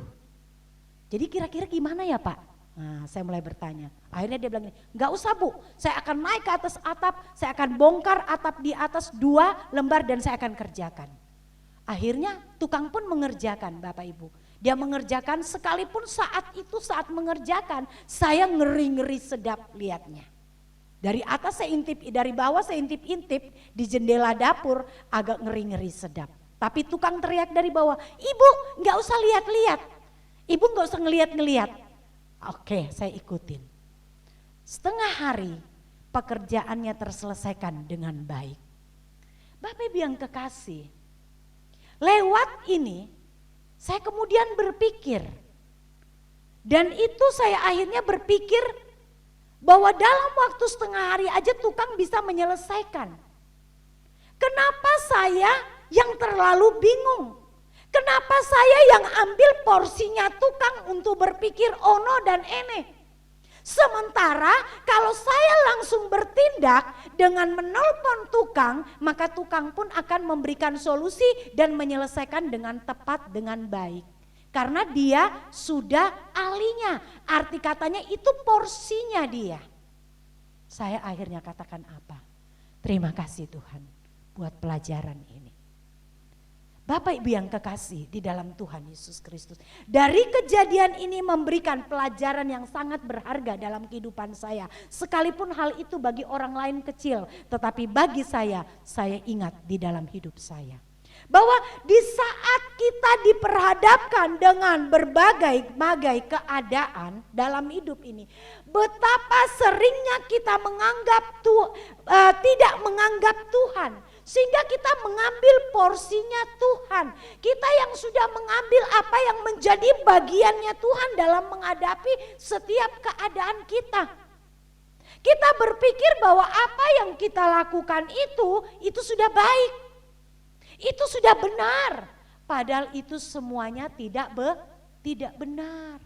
S2: jadi kira-kira gimana ya Pak? Nah saya mulai bertanya, akhirnya dia bilang gak usah Bu, saya akan naik ke atas atap, saya akan bongkar atap di atas 2 lembar dan saya akan kerjakan. Akhirnya tukang pun mengerjakan Bapak Ibu. Dia mengerjakan sekalipun saat itu saat mengerjakan saya ngeri-ngeri sedap lihatnya. Dari atas saya intip, dari bawah saya intip-intip di jendela dapur agak ngeri-ngeri sedap. Tapi tukang teriak dari bawah, Ibu gak usah lihat-lihat, Ibu gak usah ngeliat-ngeliat. Oke saya ikutin. Setengah hari pekerjaannya terselesaikan dengan baik. Bapak Ibu yang kekasih, lewat ini saya kemudian berpikir dan itu saya akhirnya berpikir bahwa dalam waktu setengah hari aja tukang bisa menyelesaikan. Kenapa saya yang terlalu bingung? Kenapa saya yang ambil porsinya tukang untuk berpikir ono dan ene? Sementara kalau saya langsung bertindak dengan menelpon tukang, maka tukang pun akan memberikan solusi dan menyelesaikan dengan tepat, dengan baik. Karena dia sudah ahlinya, arti katanya itu porsinya dia. Saya akhirnya katakan apa? Terima kasih Tuhan buat pelajaran ini. Bapak Ibu yang kekasih di dalam Tuhan Yesus Kristus. Dari kejadian ini memberikan pelajaran yang sangat berharga dalam kehidupan saya. Sekalipun hal itu bagi orang lain kecil, tetapi bagi saya ingat di dalam hidup saya. Bahwa di saat kita diperhadapkan dengan berbagai keadaan dalam hidup ini, betapa seringnya kita tidak menganggap Tuhan. Sehingga kita mengambil porsinya Tuhan. Kita yang sudah mengambil apa yang menjadi bagiannya Tuhan dalam menghadapi setiap keadaan kita. Kita berpikir bahwa apa yang kita lakukan itu sudah baik. Itu sudah benar. Padahal itu semuanya tidak benar.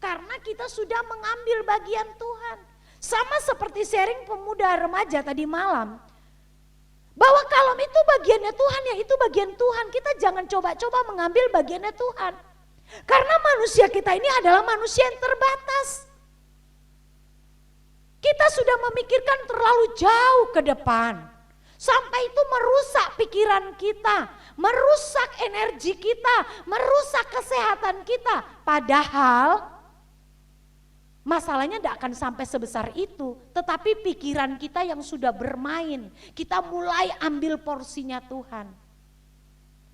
S2: Karena kita sudah mengambil bagian Tuhan. Sama seperti sharing pemuda remaja tadi malam. Bahwa kalau itu bagiannya Tuhan ya itu bagian Tuhan. Kita jangan coba-coba mengambil bagiannya Tuhan. Karena manusia kita ini adalah manusia yang terbatas. Kita sudah memikirkan terlalu jauh ke depan. Sampai itu merusak pikiran kita, merusak energi kita, merusak kesehatan kita. Padahal masalahnya tidak akan sampai sebesar itu. Tetapi pikiran kita yang sudah bermain, kita mulai ambil porsinya Tuhan.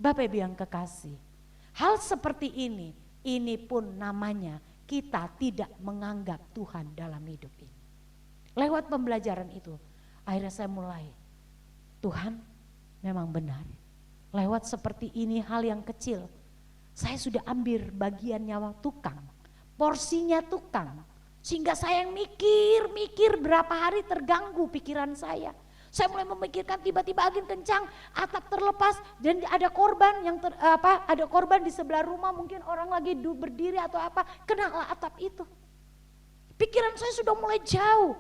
S2: Bapak Ibu yang kekasih, hal seperti ini pun namanya kita tidak menganggap Tuhan dalam hidup ini. Lewat pembelajaran itu, akhirnya saya mulai, Tuhan memang benar. Lewat seperti ini hal yang kecil, saya sudah ambil bagian nyawa tukang, porsinya tukang. Sehingga saya yang mikir berapa hari terganggu pikiran saya. Saya mulai memikirkan tiba-tiba angin kencang, atap terlepas dan ada korban yang ada korban di sebelah rumah, mungkin orang lagi berdiri atau apa, kenalah atap itu. Pikiran saya sudah mulai jauh.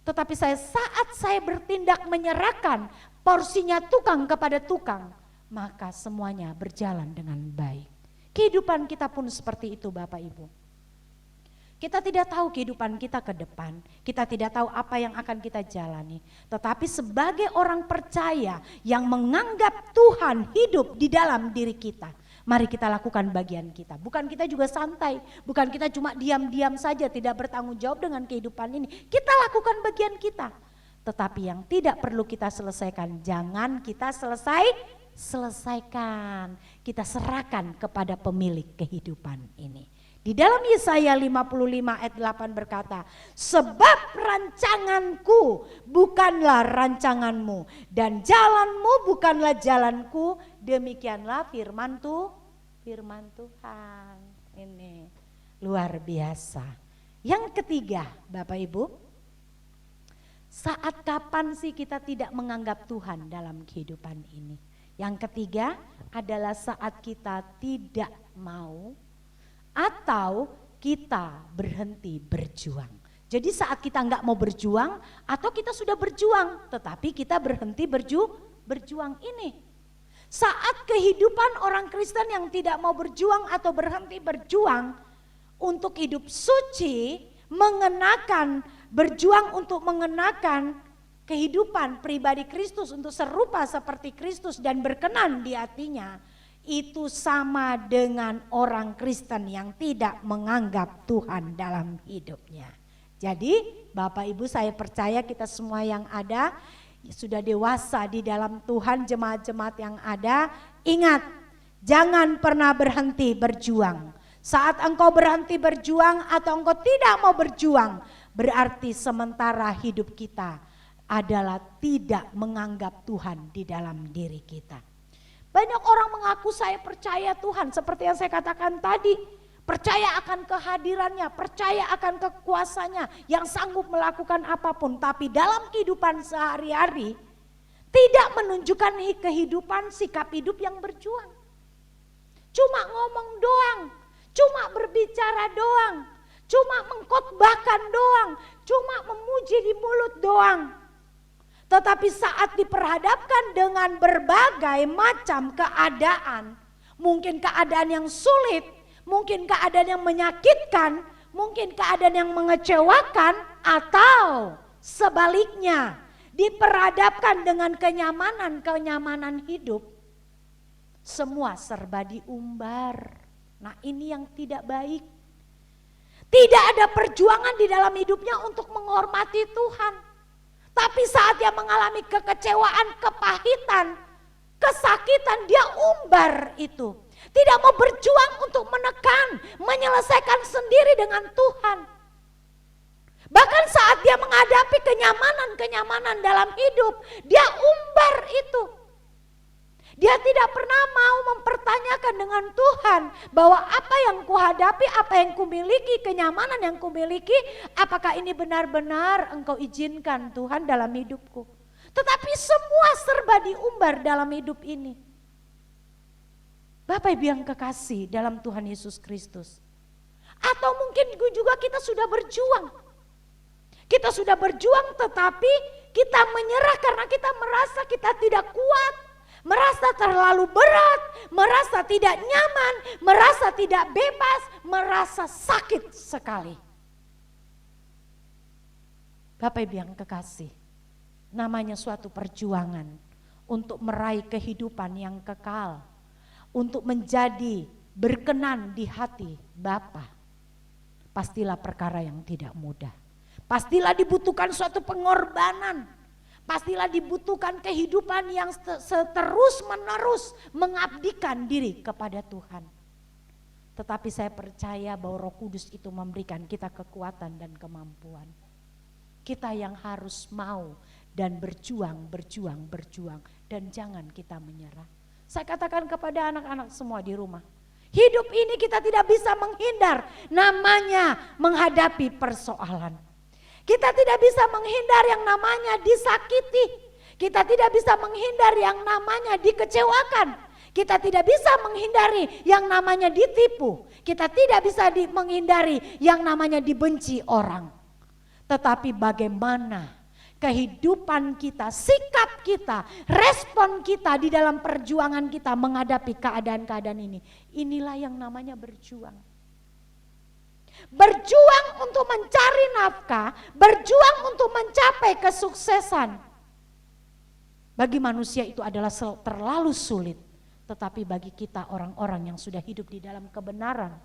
S2: Tetapi saat saya bertindak menyerahkan porsinya tukang kepada tukang, maka semuanya berjalan dengan baik. Kehidupan kita pun seperti itu Bapak Ibu. Kita tidak tahu kehidupan kita ke depan, kita tidak tahu apa yang akan kita jalani. Tetapi sebagai orang percaya yang menganggap Tuhan hidup di dalam diri kita, mari kita lakukan bagian kita. Bukan kita juga santai, bukan kita cuma diam-diam saja tidak bertanggung jawab dengan kehidupan ini. Kita lakukan bagian kita. Tetapi yang tidak perlu kita selesaikan, jangan kita selesaikan. Kita serahkan kepada pemilik kehidupan ini. Di dalam Yesaya 55 ayat 8 berkata, sebab rancanganku bukanlah rancanganmu dan jalanmu bukanlah jalanku, demikianlah firman Tuhan. Ini luar biasa. Yang ketiga Bapak Ibu, saat kapan sih kita tidak menganggap Tuhan dalam kehidupan ini? Yang ketiga adalah saat kita tidak mau atau kita berhenti berjuang. Jadi saat kita nggak mau berjuang atau kita sudah berjuang tetapi kita berhenti berjuang ini. Saat kehidupan orang Kristen yang tidak mau berjuang atau berhenti berjuang untuk hidup suci, berjuang untuk mengenakan kehidupan pribadi Kristus untuk serupa seperti Kristus dan berkenan di hatinya, itu sama dengan orang Kristen yang tidak menganggap Tuhan dalam hidupnya. Jadi Bapak Ibu, saya percaya kita semua yang ada sudah dewasa di dalam Tuhan, jemaat-jemaat yang ada, ingat jangan pernah berhenti berjuang. Saat engkau berhenti berjuang atau engkau tidak mau berjuang, berarti sementara hidup kita adalah tidak menganggap Tuhan di dalam diri kita. Banyak orang mengaku saya percaya Tuhan, seperti yang saya katakan tadi, percaya akan kehadirannya, percaya akan kekuasaannya yang sanggup melakukan apapun, tapi dalam kehidupan sehari-hari tidak menunjukkan kehidupan sikap hidup yang berjuang. Cuma ngomong doang, cuma berbicara doang, cuma mengkhotbahkan doang, cuma memuji di mulut doang. Tetapi saat diperhadapkan dengan berbagai macam keadaan, mungkin keadaan yang sulit, mungkin keadaan yang menyakitkan, mungkin keadaan yang mengecewakan, atau sebaliknya diperhadapkan dengan kenyamanan hidup, semua serba diumbar. Nah, ini yang tidak baik. Tidak ada perjuangan di dalam hidupnya untuk menghormati Tuhan. Tapi saat dia mengalami kekecewaan, kepahitan, kesakitan, dia umbar itu. Tidak mau berjuang untuk menekan, menyelesaikan sendiri dengan Tuhan. Bahkan saat dia menghadapi kenyamanan dalam hidup, dia umbar itu. Dia tidak pernah mau mempertanyakan dengan Tuhan bahwa apa yang kuhadapi, apa yang kumiliki, kenyamanan yang kumiliki, apakah ini benar-benar engkau izinkan Tuhan dalam hidupku. Tetapi semua serba diumbar dalam hidup ini. Bapak Ibu yang kekasih dalam Tuhan Yesus Kristus. Atau mungkin juga kita sudah berjuang. Kita sudah berjuang tetapi kita menyerah karena kita merasa kita tidak kuat. Merasa terlalu berat, merasa tidak nyaman, merasa tidak bebas, merasa sakit sekali. Bapak Ibu yang kekasih, namanya suatu perjuangan untuk meraih kehidupan yang kekal, untuk menjadi berkenan di hati Bapa. Pastilah perkara yang tidak mudah. Pastilah dibutuhkan suatu pengorbanan. Pastilah dibutuhkan kehidupan yang terus menerus mengabdikan diri kepada Tuhan. Tetapi saya percaya bahwa Roh Kudus itu memberikan kita kekuatan dan kemampuan. Kita yang harus mau dan berjuang. Dan jangan kita menyerah. Saya katakan kepada anak-anak semua di rumah. Hidup ini kita tidak bisa menghindar namanya menghadapi persoalan. Kita tidak bisa menghindar yang namanya disakiti. Kita tidak bisa menghindar yang namanya dikecewakan. Kita tidak bisa menghindari yang namanya ditipu. Kita tidak bisa menghindari yang namanya dibenci orang. Tetapi bagaimana kehidupan kita, sikap kita, respon kita di dalam perjuangan kita menghadapi keadaan-keadaan ini. Inilah yang namanya berjuang. Berjuang untuk mencari nafkah, berjuang untuk mencapai kesuksesan. Bagi manusia itu adalah terlalu sulit. Tetapi bagi kita orang-orang yang sudah hidup di dalam kebenaran,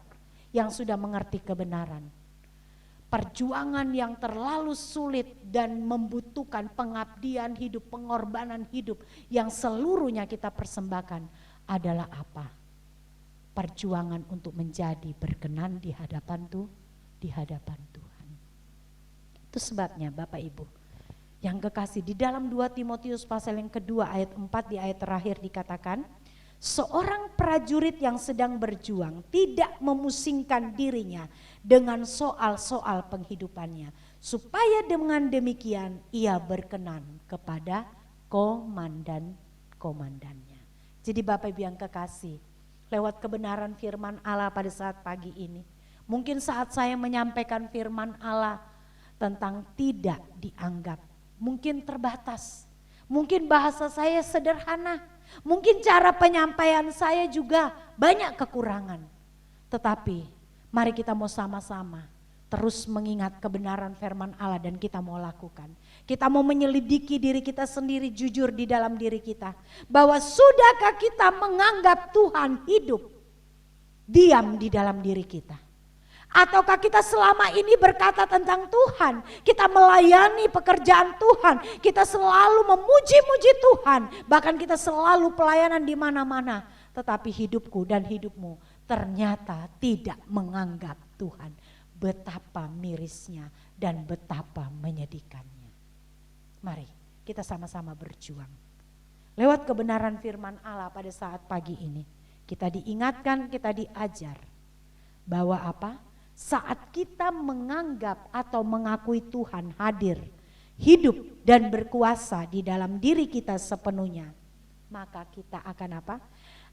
S2: yang sudah mengerti kebenaran, perjuangan yang terlalu sulit dan membutuhkan pengabdian hidup, pengorbanan hidup yang seluruhnya kita persembahkan adalah apa? Perjuangan untuk menjadi berkenan di hadapan Tuhan. Itu sebabnya Bapak Ibu yang kekasih, di dalam 2 Timotius pasal yang kedua ayat 4 di ayat terakhir dikatakan, seorang prajurit yang sedang berjuang tidak memusingkan dirinya dengan soal-soal penghidupannya, supaya dengan demikian ia berkenan kepada komandan-komandannya. Jadi Bapak Ibu yang kekasih, lewat kebenaran firman Allah pada saat pagi ini, mungkin saat saya menyampaikan firman Allah tentang tidak dianggap, mungkin terbatas, mungkin bahasa saya sederhana, mungkin cara penyampaian saya juga banyak kekurangan. Tetapi mari kita mau sama-sama terus mengingat kebenaran firman Allah dan kita mau lakukan. Kita mau menyelidiki diri kita sendiri, jujur di dalam diri kita. Bahwa sudahkah kita menganggap Tuhan hidup diam di dalam diri kita? Ataukah kita selama ini berkata tentang Tuhan, kita melayani pekerjaan Tuhan, kita selalu memuji-muji Tuhan, bahkan kita selalu pelayanan di mana-mana, tetapi hidupku dan hidupmu ternyata tidak menganggap Tuhan. Betapa mirisnya dan betapa menyedihkannya. Mari kita sama-sama berjuang. Lewat kebenaran firman Allah pada saat pagi ini, kita diingatkan, kita diajar bahwa apa? Saat kita menganggap atau mengakui Tuhan hadir, hidup dan berkuasa di dalam diri kita sepenuhnya, maka kita akan apa?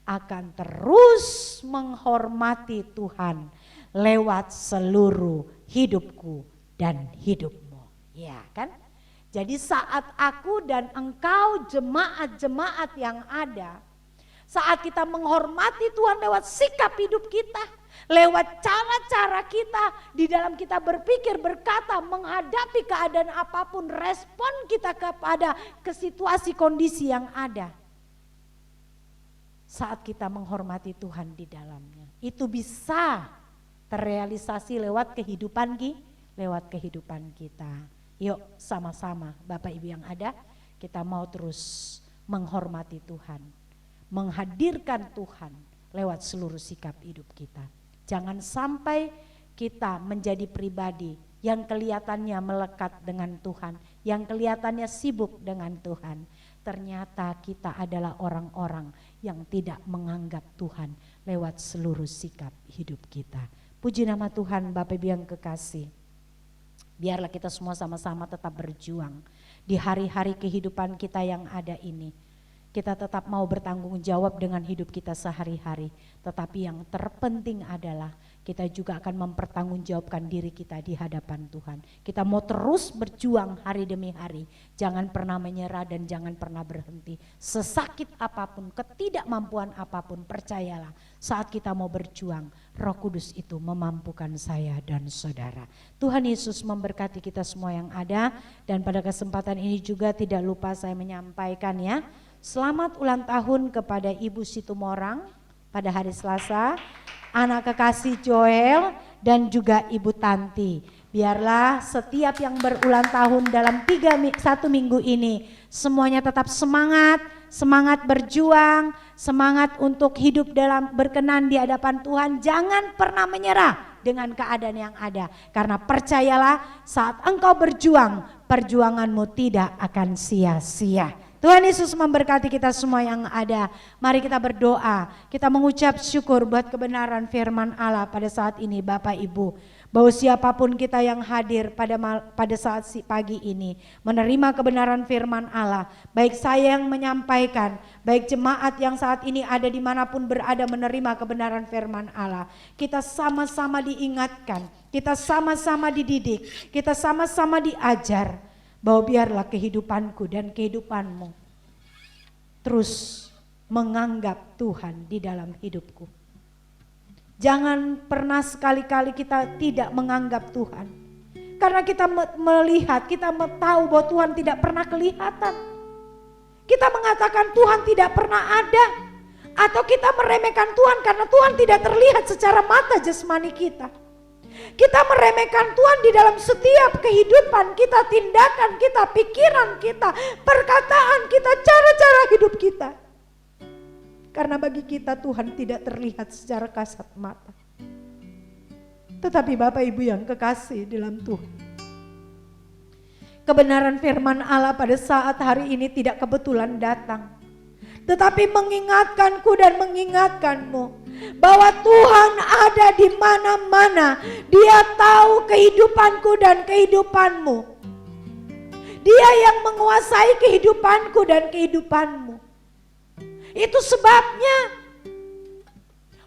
S2: Akan terus menghormati Tuhan lewat seluruh hidupku dan hidupmu. Ya kan? Jadi saat aku dan engkau jemaat-jemaat yang ada, saat kita menghormati Tuhan lewat sikap hidup kita, lewat cara-cara kita di dalam kita berpikir, berkata, menghadapi keadaan apapun, respon kita kepada situasi kondisi yang ada. Saat kita menghormati Tuhan di dalamnya, itu bisa terrealisasi lewat kehidupan kita. Yuk sama-sama Bapak Ibu yang ada, kita mau terus menghormati Tuhan, menghadirkan Tuhan lewat seluruh sikap hidup kita. Jangan sampai kita menjadi pribadi yang kelihatannya melekat dengan Tuhan, yang kelihatannya sibuk dengan Tuhan. Ternyata kita adalah orang-orang yang tidak menganggap Tuhan lewat seluruh sikap hidup kita. Puji nama Tuhan Bapak Ibu yang kekasih. Biarlah kita semua sama-sama tetap berjuang di hari-hari kehidupan kita yang ada ini. Kita tetap mau bertanggung jawab dengan hidup kita sehari-hari. Tetapi yang terpenting adalah kita juga akan mempertanggungjawabkan diri kita di hadapan Tuhan. Kita mau terus berjuang hari demi hari, jangan pernah menyerah dan jangan pernah berhenti. Sesakit apapun, ketidakmampuan apapun, percayalah saat kita mau berjuang, Roh Kudus itu memampukan saya dan saudara. Tuhan Yesus memberkati kita semua yang ada, dan pada kesempatan ini juga tidak lupa saya menyampaikan ya, selamat ulang tahun kepada Ibu Situmorang pada hari Selasa, anak kekasih Joel dan juga Ibu Tanti. Biarlah setiap yang berulang tahun dalam 1 minggu ini semuanya tetap semangat, semangat berjuang, semangat untuk hidup dalam berkenan di hadapan Tuhan. Jangan pernah menyerah dengan keadaan yang ada, karena percayalah saat engkau berjuang, perjuanganmu tidak akan sia-sia. Tuhan Yesus memberkati kita semua yang ada. Mari kita berdoa, kita mengucap syukur buat kebenaran firman Allah pada saat ini Bapak Ibu. Bahwa siapapun kita yang hadir pada saat pagi ini menerima kebenaran firman Allah. Baik saya yang menyampaikan, baik jemaat yang saat ini ada dimanapun berada menerima kebenaran firman Allah. Kita sama-sama diingatkan, kita sama-sama dididik, kita sama-sama diajar. Bahwa biarlah kehidupanku dan kehidupanmu terus menganggap Tuhan di dalam hidupku. Jangan pernah sekali-kali kita tidak menganggap Tuhan. Karena kita melihat, kita tahu bahwa Tuhan tidak pernah kelihatan. Kita mengatakan Tuhan tidak pernah ada. Atau kita meremehkan Tuhan karena Tuhan tidak terlihat secara mata jasmani kita. Kita meremehkan Tuhan di dalam setiap kehidupan kita, tindakan kita, pikiran kita, perkataan kita, cara-cara hidup kita. Karena bagi kita Tuhan tidak terlihat secara kasat mata. Tetapi Bapak Ibu yang kekasih dalam Tuhan, kebenaran firman Allah pada saat hari ini tidak kebetulan datang, tetapi mengingatkanku dan mengingatkanmu bahwa Tuhan ada di mana-mana. Dia tahu kehidupanku dan kehidupanmu. Dia yang menguasai kehidupanku dan kehidupanmu. Itu sebabnya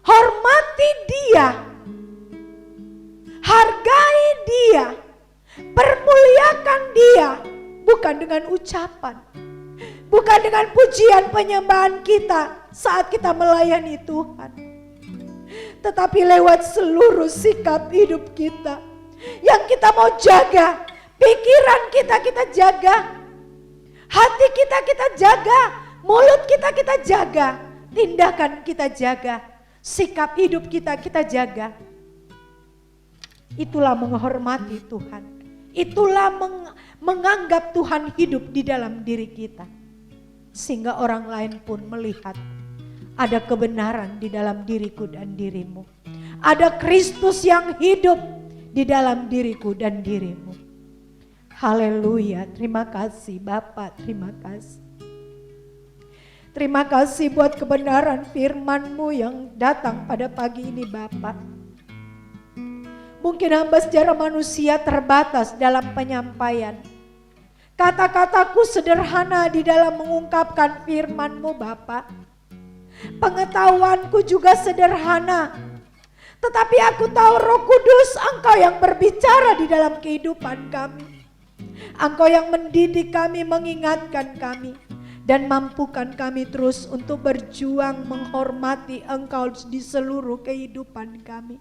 S2: hormati Dia, hargai Dia, permuliakan Dia, bukan dengan ucapan, bukan dengan pujian penyembahan kita saat kita melayani Tuhan, tetapi lewat seluruh sikap hidup kita yang kita mau jaga. Pikiran kita jaga, hati kita jaga, mulut kita jaga, tindakan kita jaga, sikap hidup kita jaga. Itulah menghormati Tuhan, itulah menganggap Tuhan hidup di dalam diri kita, sehingga orang lain pun melihat ada kebenaran di dalam diriku dan dirimu. Ada Kristus yang hidup di dalam diriku dan dirimu. Haleluya, terima kasih Bapa, terima kasih. Terima kasih buat kebenaran firman-Mu yang datang pada pagi ini Bapa. Mungkin hamba secara manusia terbatas dalam penyampaian. Kata-kataku sederhana di dalam mengungkapkan firman-Mu Bapa. Pengetahuanku juga sederhana, tetapi aku tahu Roh Kudus Engkau yang berbicara di dalam kehidupan kami. Engkau yang mendidik kami, mengingatkan kami, dan mampukan kami terus untuk berjuang menghormati Engkau di seluruh kehidupan kami.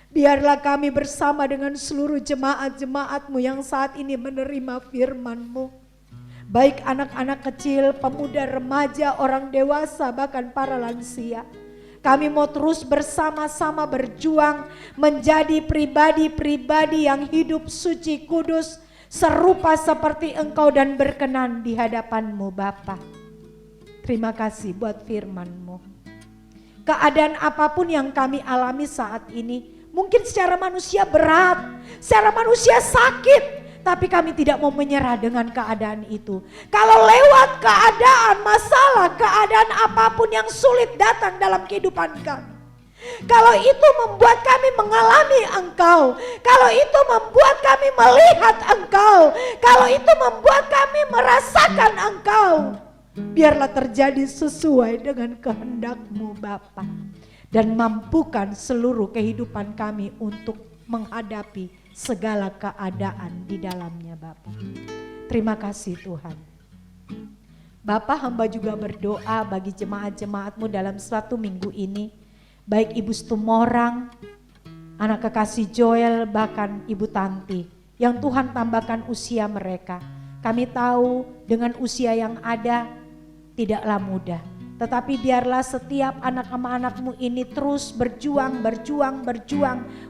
S2: Biarlah kami bersama dengan seluruh jemaat-jemaat-Mu yang saat ini menerima firman-Mu, baik anak-anak kecil, pemuda, remaja, orang dewasa, bahkan para lansia. Kami mau terus bersama-sama berjuang menjadi pribadi-pribadi yang hidup suci, kudus, serupa seperti Engkau dan berkenan di hadapan-Mu Bapa. Terima kasih buat firman-Mu. Keadaan apapun yang kami alami saat ini, mungkin secara manusia berat, secara manusia sakit, tapi kami tidak mau menyerah dengan keadaan itu. Kalau lewat keadaan, masalah, keadaan apapun yang sulit datang dalam kehidupan kami, kalau itu membuat kami mengalami Engkau, kalau itu membuat kami melihat Engkau, kalau itu membuat kami merasakan Engkau, biarlah terjadi sesuai dengan kehendak-Mu Bapa. dan mampukan seluruh kehidupan kami untuk menghadapi segala keadaan di dalamnya Bapa. Terima kasih Tuhan. Bapa, hamba juga berdoa bagi jemaat-jemaat-Mu dalam suatu minggu ini. Baik Ibu Stumorang, anak kekasih Joel, bahkan Ibu Tanti, yang Tuhan tambahkan usia mereka. Kami tahu dengan usia yang ada tidaklah mudah. Tetapi biarlah setiap anak-anak-Mu ini terus berjuang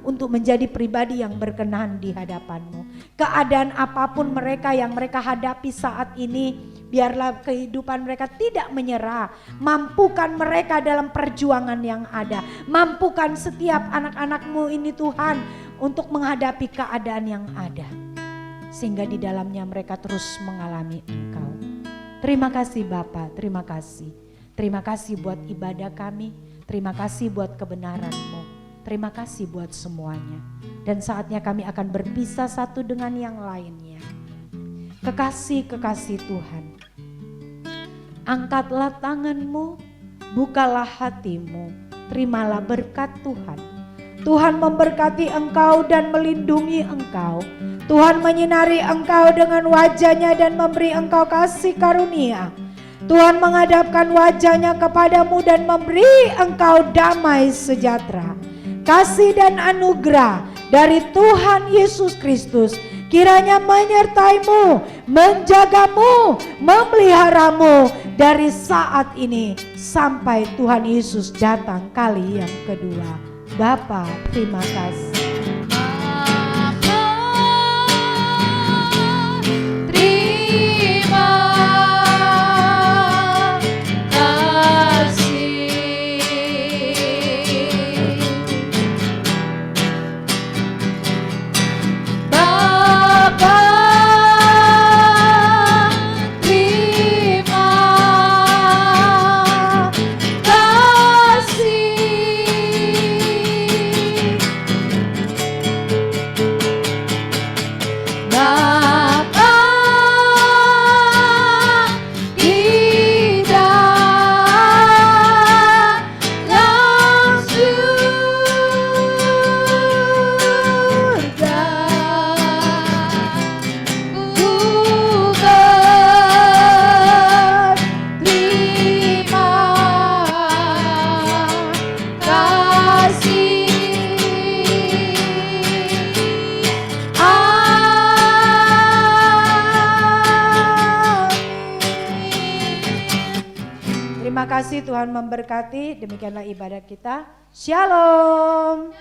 S2: untuk menjadi pribadi yang berkenan di hadapan-Mu. Keadaan apapun mereka yang mereka hadapi saat ini, biarlah kehidupan mereka tidak menyerah. Mampukan mereka dalam perjuangan yang ada. Mampukan setiap anak-anak-Mu ini Tuhan untuk menghadapi keadaan yang ada. Sehingga di dalamnya mereka terus mengalami Engkau. Terima kasih Bapa, terima kasih. Terima kasih buat ibadah kami, terima kasih buat kebenaran-Mu, terima kasih buat semuanya. Dan saatnya kami akan berpisah satu dengan yang lainnya. Kekasih-kekasih Tuhan, angkatlah tangan-Mu, bukalah hati-Mu, terimalah berkat Tuhan. Tuhan memberkati engkau dan melindungi engkau. Tuhan menyinari engkau dengan wajah-Nya dan memberi engkau kasih karunia. Tuhan menghadapkan wajah-Nya kepadamu dan memberi engkau damai sejahtera. Kasih dan anugerah dari Tuhan Yesus Kristus kiranya menyertaimu, menjagamu, memeliharamu dari saat ini sampai Tuhan Yesus datang kali yang kedua. Bapa, terima kasih. Terima kasih, Tuhan memberkati. Demikianlah ibadah kita. Shalom.